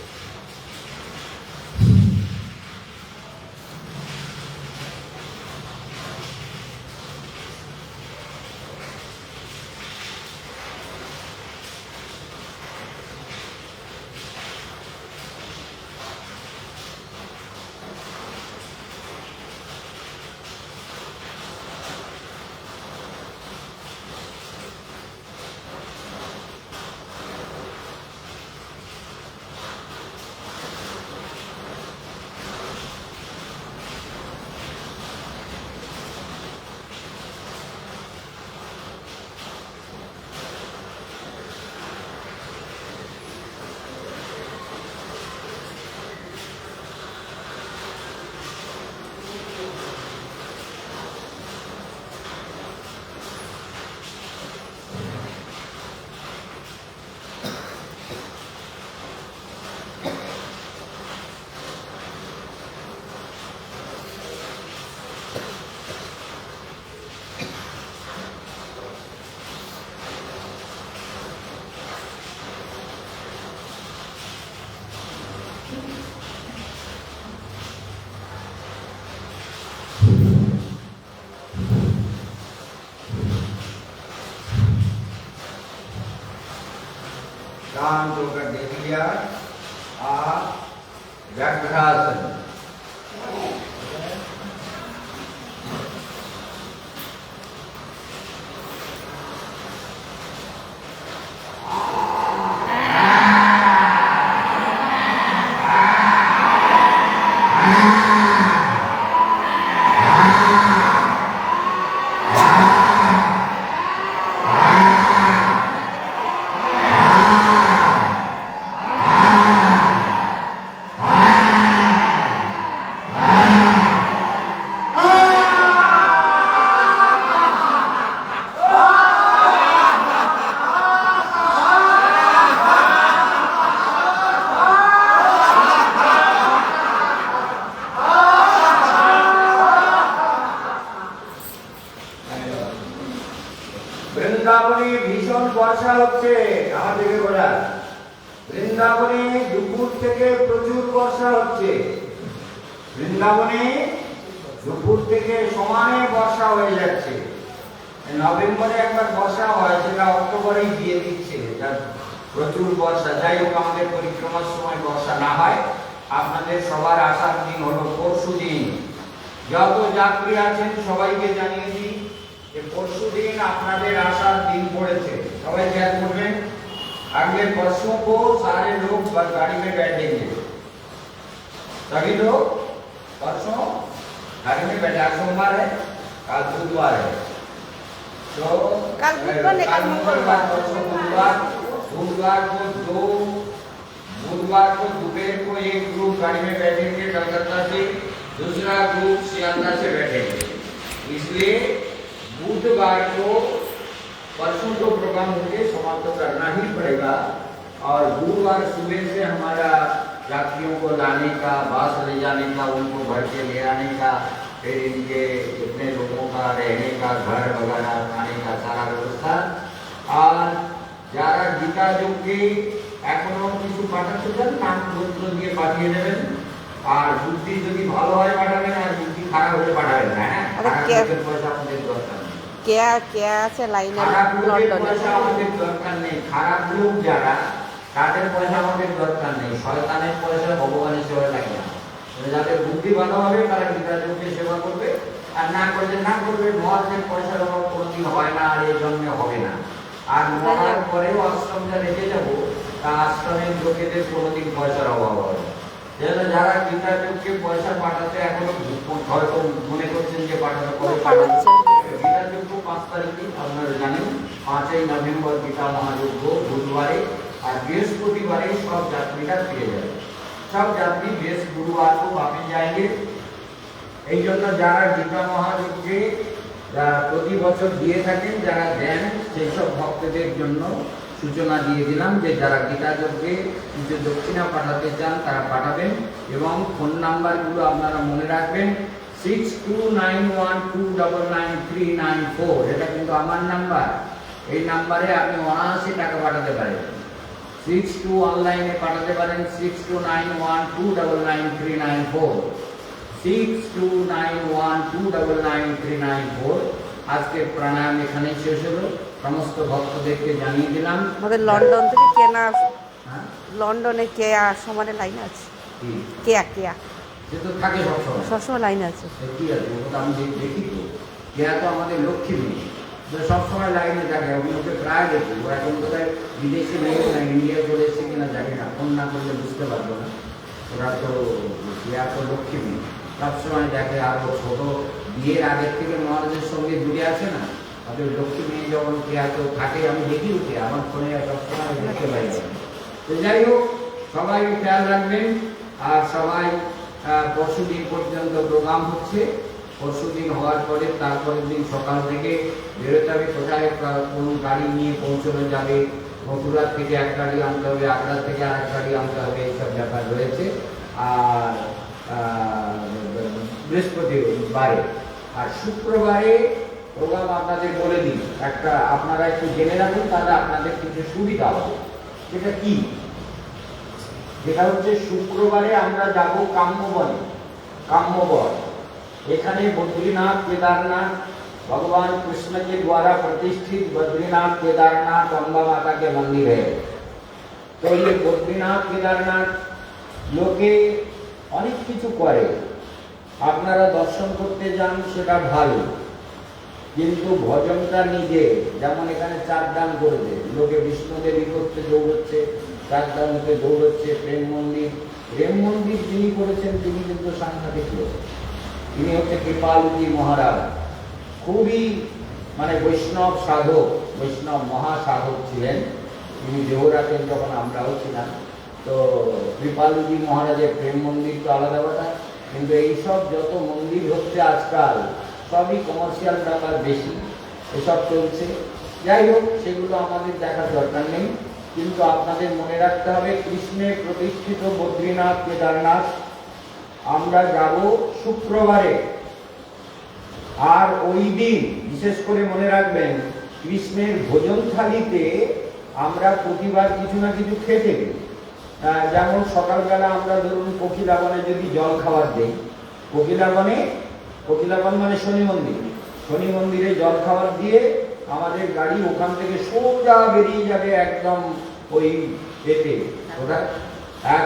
शांत होकर देख लिया। व्याघ्रासन, বৃন্দাবনে ভীষণ বর্ষা হচ্ছে। আমার দিকে বলা, বৃন্দাবনে দুপুর থেকে প্রচুর বর্ষা হচ্ছে। বৃন্দাবনে দুপুর থেকে সমানে বর্ষা হয়ে যাচ্ছে। নভেম্বরে একবার বর্ষা হয়, সেটা অক্টোবরেই দিয়ে দিচ্ছে, যা প্রচুর বর্ষা। যাই হোক, আমাদের পরিক্রমার সময় বর্ষা না হয়। আপনাদের সবার আসার দিন হলো পরশুদিন। যত যাত্রী আছেন সবাইকে জানিয়ে দিই যে পরশুদিন আপনাদের আসার দিন পড়েছে। সবাই খেয়াল করবেন। अगले परसों को सारे लोग गाड़ी में बैठेंगे, सभी लोग परसों गाड़ी में बैठे। आज सोमवार है, कल बुधवार है, तो कल बुधवार नहीं, कल मंगलवार। परसों बुधवार बुधवार को दोपहर को एक ग्रुप गाड़ी में बैठेंगे कलकत्ता से, दूसरा ग्रुप सियालदा से बैठेंगे। इसलिए बुधवार को परसों जो प्रोग्राम होंगे समाप्त करना ही पड़ेगा। और गुरुवार सुबह से हमारा यात्रियों को लाने का, बस ले जाने का, उनको भर के ले आने का, फिर इनके जितने लोगों का रहने का, घर वगैरह खाने का सारा व्यवस्था। और যারা গীতা যোগকে এখনো কিছু পাঠাতে চান নাম পত্র দিয়ে পাঠিয়ে দেবেন। আর বুদ্ধি যদি ভালো হয় পাঠাবেন, আর বুদ্ধি খারাপ হলে পাঠাবেন না। হ্যাঁ, পয়সা আমাদের দরকার নেই। কে আছে লাইনে খারাপ লোকের লন্ডনে? পয়সা আমাদের দরকার নেই। খারাপ লোক যারা, তাদের পয়সা আমাদের দরকার নেই। শয়তানের পয়সা ভগবানের সেবা লাগে না। যাদের বুদ্ধি ভালো হবে তারা গীতাযোগকে সেবা করবে, আর না করলে না করবে। মহাজের পয়সার অভাব কোনোদিন হয় না, আর এই জন্য হবে না। আর মরার পরেও আশ্রমটা রেখে যাবো, তা আশ্রমের লোকেদের কোনোদিন পয়সার অভাব হবে না। যারা গীতাযোগকে পয়সা পাঠাতে এখনো হয়তো মনে করছেন যে পাঠাতে করে পাঠাচ্ছে। গীতাযোগ্য 5 তারিখে আপনারা জানেন, 5ই নভেম্বর গীতা মহাযজ্ঞ বুধবারে, আর বৃহস্পতিবারে सब যাত্রীরা ফিরে যাবে। सब যাত্রী गुरुवार को वापस जाएंगे। এই জন্য যারা গীতা মহাযজ্ঞে প্রতি বছর দিয়ে থাকেন, যারা দেন, সেই সব ভক্তদের জন্য সূচনা দিয়ে দিলাম যে যারা গীতাযজ্ঞে কিছু দক্ষিণা পাঠাতে চান তারা পাঠাবেন। এবং ফোন নাম্বারগুলো আপনারা মনে রাখবেন, 6291299394। এটা কিন্তু আমার নাম্বার। এই নাম্বারে আপনি 79 টাকা পাঠাতে পারেন। 62 অনলাইনে পাঠাতে পারেন 6291299394, 6291299394। আজকের প্রাণায়াম এখানেই শেষ হলো। সমস্ত ভক্তদেরকে জানিয়ে দিলাম। আমাদের লন্ডন থেকে কেনা, হ্যাঁ, লন্ডনে সমানে লাইন আছে। কি? কেয়া সে তো থাকে সবসময়। সবসময় লাইন আছে। কি আছে, ওটা আমি দেখি তো। কেয়া তো আমাদের লক্ষ্মী মেয়ে, সবসময় লাইনে থাকে। আমি ওকে প্রায় দেখি। ও এখন কোথায় বিদেশে নেই না, ইন্ডিয়া চলে এসছে কিনা জানি না। ফোন না করলে বুঝতে পারবো না। ওরা তো কেয়া তো লক্ষ্মী মেয়ে, সবসময় দেখে। আর ও ছোট বিয়ের আগের থেকে মহারাজের সঙ্গে জুড়ে আছে না, তাদের লক্ষ্মী মেয়ে যখন কেয়া তো থাকে, আমি দেখি ওকে আমার ফোনে সবসময় দেখতে পাই। তো যাই হোক, সবাই খেয়াল রাখবেন। আর সবাই পরশুদিন পর্যন্ত প্রোগ্রাম হচ্ছে। পরশুদিন হওয়ার পরে তারপরের দিন সকাল থেকে বেরোতে হবে। কোথায় কোন গাড়ি নিয়ে পৌঁছানো যাবে, মথুরা থেকে এক গাড়ি আনতে হবে, আগ্রা থেকে আরেক গাড়ি আনতে হবে, এইসব ব্যাপার রয়েছে। আর বৃহস্পতিবারে আর শুক্রবারে প্রোগ্রাম আপনাদের বলে দিই। একটা আপনারা একটু জেনে রাখুন, তাহলে আপনাদের কিছু সুবিধা হবে। সেটা কি? যেটা হচ্ছে শুক্রবারে আমরা যাব কাম্যবনে। काम्यवन, এখানে बद्रीनाथ केदारनाथ भगवान कृष्ण के द्वारा प्रतिष्ठित बद्रीनाथ केदारनाथ अम्बा माता के मंदिर है। तो ये बद्रीनाथ केदारनाथ लोके অনেক কিছু করে, আপনারা দর্শন করতে যান সেটা ভালো, কিন্তু ভজনটা নিজে। যেমন এখানে 4 দান করে দেয় লোকে, বিষ্ণুদেবী করতে দৌড়চ্ছে, 4 দানতে দৌড়চ্ছে। প্রেম মন্দির যিনি করেছেন তিনি কিন্তু সাংঘাতিক লোক। তিনি হচ্ছে কৃপালুজি মহারাজ। খুবই মানে বৈষ্ণব সাধক, বৈষ্ণব মহাসাধক ছিলেন। তিনি দেহরাতেন যখন আমরাও ছিলাম। তো কৃপালুজি মহারাজের প্রেম মন্দির তো আলাদা কথা, কিন্তু এইসব যত মন্দির হচ্ছে আজকাল সবই কমার্শিয়াল ব্যাপার বেশি, এসব চলছে। যাই হোক, সেগুলো আমাদের দেখার দরকার নেই, কিন্তু আপনাদের মনে রাখতে হবে কৃষ্ণের প্রতিষ্ঠিত বদ্রীনাথ কেদারনাথ আমরা যাব শুক্রবারে। আর ওই দিন বিশেষ করে মনে রাখবেন, কৃষ্ণের ভোজন থালিতে আমরা প্রতিবার কিছু না কিছু খেতে দিই। যেমন সকালবেলা আমরা ধরুন কোকিলাবনে যদি জল খাবার দেই, কোকিলাবন মানে শনি মন্দির, শনি মন্দিরে জল খাবার দিয়ে আমাদের গাড়ি ওখান থেকে সোজা বেরিয়ে যাবে একদম ওই এতে ওটা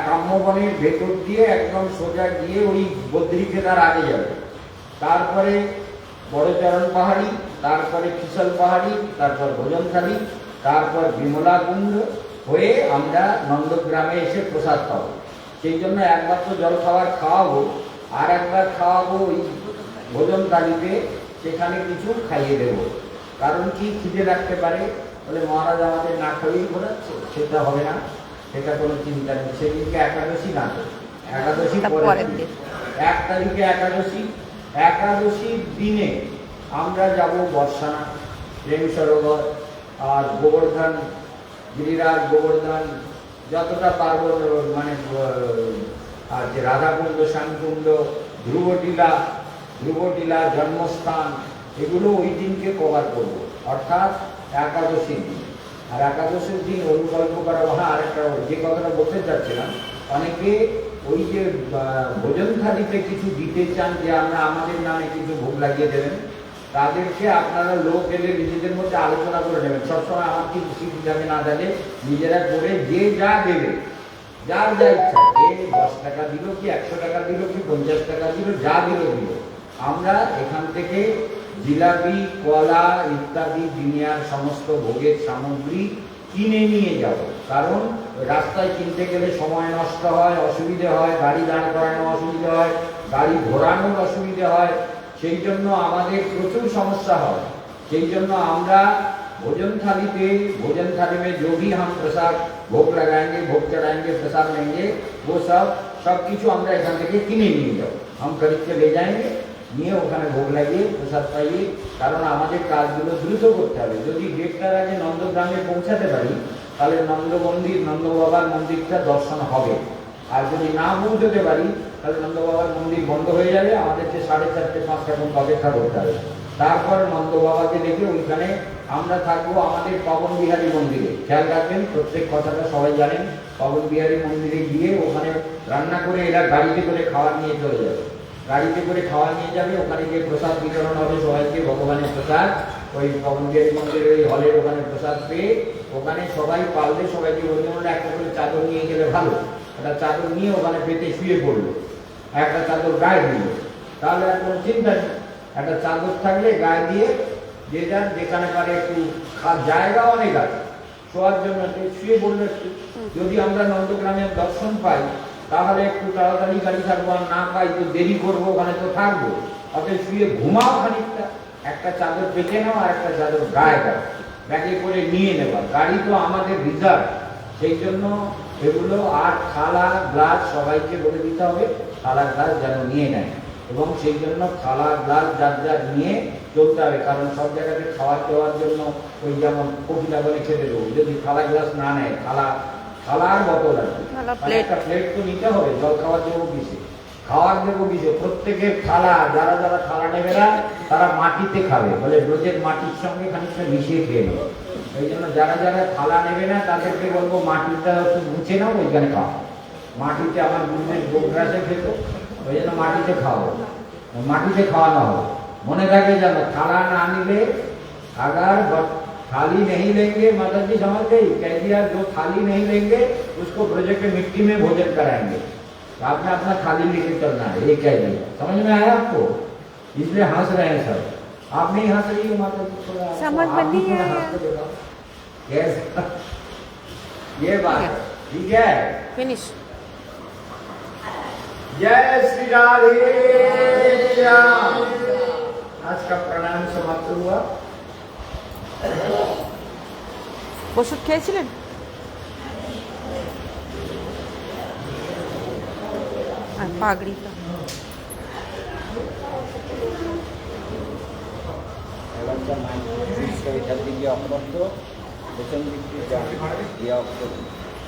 কাম্যবনের ভেতর দিয়ে একদম সোজা গিয়ে ওই বদ্রীকেদার আগে যাবে। তারপরে বড়চরণ পাহাড়ি, তারপরে কিশল পাহাড়ি, তারপর ভোজনখালি, তারপর বিমলা কুণ্ড হয়ে আমরা নন্দগ্রামে এসে প্রসাদ পাবো। সেই জন্য একবার তো জল খাবার খাওয়াবো, আর একবার খাওয়াবো ওই ভোজনখালিতে, সেখানে কিছু খাইয়ে দেবো। কারণ কি খিদে রাখতে পারে, বলে মহারাজ আমাদের না খাইয়েই ঘোরাচ্ছে, সেটা হবে না, সেটা কোনো চিন্তা নেই। সেদিনকে একাদশী না, একাদশী পরের দিন 1 তারিখে একাদশী। একাদশীর দিনে আমরা যাব বর্ষানা, প্রেম সরোবর আর গোবর্ধন, গিরিরাজ গোবর্ধন, যতটা পার্বণ মানে আছে রাধাকুণ্ড, শ্যামকুণ্ড, ধ্রুবটিলা, জন্মস্থান, এগুলো ওই দিনকে কভার করব, অর্থাৎ একাদশীর দিন। আর একাদশীর দিন অনুকল্প করা, হ্যাঁ আরেকটা যে কথাটা বলতে চাচ্ছিলাম, অনেকে ওই যে ভোজনথালিতে কিছু দিতে চান যে আমরা আমাদের নামে কিছু ভোগ লাগিয়ে দেবেন, তাদেরকে আপনারা লোক এলে নিজেদের মধ্যে আলোচনা করে নেবেন। সবসময় আমার কি সিট যাবে না যাবে, নিজেরা করে যে যা দেবে, যার যা ইচ্ছা, যে 10 টাকা দিল কি 100 টাকা দিল কি 50 টাকা দিল, যা দিল। আমরা এখান থেকে জিলাপি, কলা ইত্যাদি দুনিয়ার সমস্ত ভোগের সামগ্রী কিনে নিয়ে যাব। কারণ রাস্তায় কিনতে গেলে সময় নষ্ট হয়, অসুবিধে হয়, গাড়ি দাঁড় করানো অসুবিধা হয়, গাড়ি ঘোরানোর অসুবিধে হয়, সেই জন্য আমাদের প্রচুর সমস্যা হয়। সেই জন্য আমরা भोजन थाली में जो भी हम प्रसाद भोग लगाएंगे, भोग चढ़ाएंगे, प्रसाद लेंगे, वो सब কিছু আমরা এখান থেকে কিনে নিয়ে যাব। हम खरीद के ले जाएंगे, নিয়ে ওখানে ভোগ লাগিয়ে প্রসাদ পাইয়ে, কারণ আমাদের কাজগুলো দ্রুত করতে হবে। যদি 1:30টার আগে নন্দগ্রামে পৌঁছাতে পারি, তাহলে নন্দ বাবার মন্দিরটা দর্শন হবে। আর যদি না পৌঁছতে পারি, তাহলে নন্দ বাবার মন্দির বন্ধ হয়ে যাবে, আমাদেরকে 4:30 5টা পর্যন্ত অপেক্ষা করতে হবে। তারপর নন্দ বাবাকে দেখে ওইখানে আমরা থাকবো আমাদের পবন বিহারী মন্দিরে। খেয়াল রাখবেন, প্রত্যেক কথাটা সবাই জানেন। পবন বিহারী মন্দিরে গিয়ে ওখানে রান্না করে এরা গাড়িতে করে খাবার নিয়ে চলে যাবে, গাড়িতে করে খাওয়া নিয়ে যাবে। ওখানে গিয়ে প্রসাদ বিতরণ হবে সবাইকে, ভগবানের প্রসাদ। ওই পবন বিহারী মন্দিরের ওই হলের ওখানে প্রসাদ পেয়ে ওখানে সবাই পারলে সবাইকে অন্য একটা করে চাদর নিয়ে গেলে ভালো, একটা চাদর নিয়ে ওখানে পেতে শুয়ে পড়লো, একটা চাদর গায়ে দিল, তাহলে আর কোনো চিন্তা নেই। একটা চাদর থাকলে গায়ে দিয়ে যে যার যেখানে পারে, একটু জায়গা অনেক আছে শোয়ার জন্য, শুয়ে পড়লো একটু। যদি আমরা নন্দগ্রামের দর্শন পাই, তাহলে একটু তাড়াতাড়ি গাড়ি থাকবো, আর না পাই তো দেরি করবো, ওখানে তো থাকবো। অতএব শুয়ে ঘুমাও খানিকটা, একটা চাদর পেতে নাও আর একটা চাদর গায়ে দাও, ব্যাগে করে নিয়ে নেবা। গাড়ি তো আমাদের রিজার্ভ, সেই জন্য এগুলো। আর থালা গ্লাস সবাইকে বলে দিতে হবে থালা গ্লাস যেন নিয়ে নেয়, এবং সেই জন্য থালা গ্লাস যার যার নিয়ে চলতে হবে। কারণ সব জায়গাতে খাওয়ার দেওয়ার জন্য ওই যেমন কপিলা বলে খেতে দেবো, যদি থালা গ্লাস না নেয়, থালার বোতল আছে, একটা প্লেট তো নিতে হবে। জল খাওয়ার দেবো কিসে, খাওয়ার দেবো কিসে? প্রত্যেকের থালা, যারা যারা থালা নেবে না তারা মাটিতে খাবে, বলে রোজের মাটির সঙ্গে খানিকটা মিশিয়ে খেয়ে নেবে। এই জন্য যারা যারা থালা নেবে না তাদেরকে বলবো মাটিটা একটু মুছে নাও, ওইখানে খাও। মাটিতে আমার গুরুদেব গোগ্রাসে খেত, ওই জন্য মাটিতে খাওয়াবো, মাটিতে খাওয়ানো হবে। মনে থাকে যেন থালা ना निले, अगर थाली नहीं लेंगे, माता जी समझ गई, कह दिया जो थाली नहीं लेंगे उसको ब्रज के मिट्टी में भोजन कराएंगे। तो आपने अपना थाली लेके चलना है, ये कह दिया। समझ में आया आपको? इसलिए हंस रहे हैं सब। आप नहीं हंस रही हो माता जी, थोड़ा समझ में नहीं आया। यस, ये बात ठीक है। फिनिश। जय श्री राधे श्याम। आज का प्रणाम समाप्त हुआ। ওষুধ খেয়েছিলেন? আর পাগড়িটা এটার দিকে অপ্রাপ্ত, পেছন দিক দিয়ে অপ্রাপ্ত।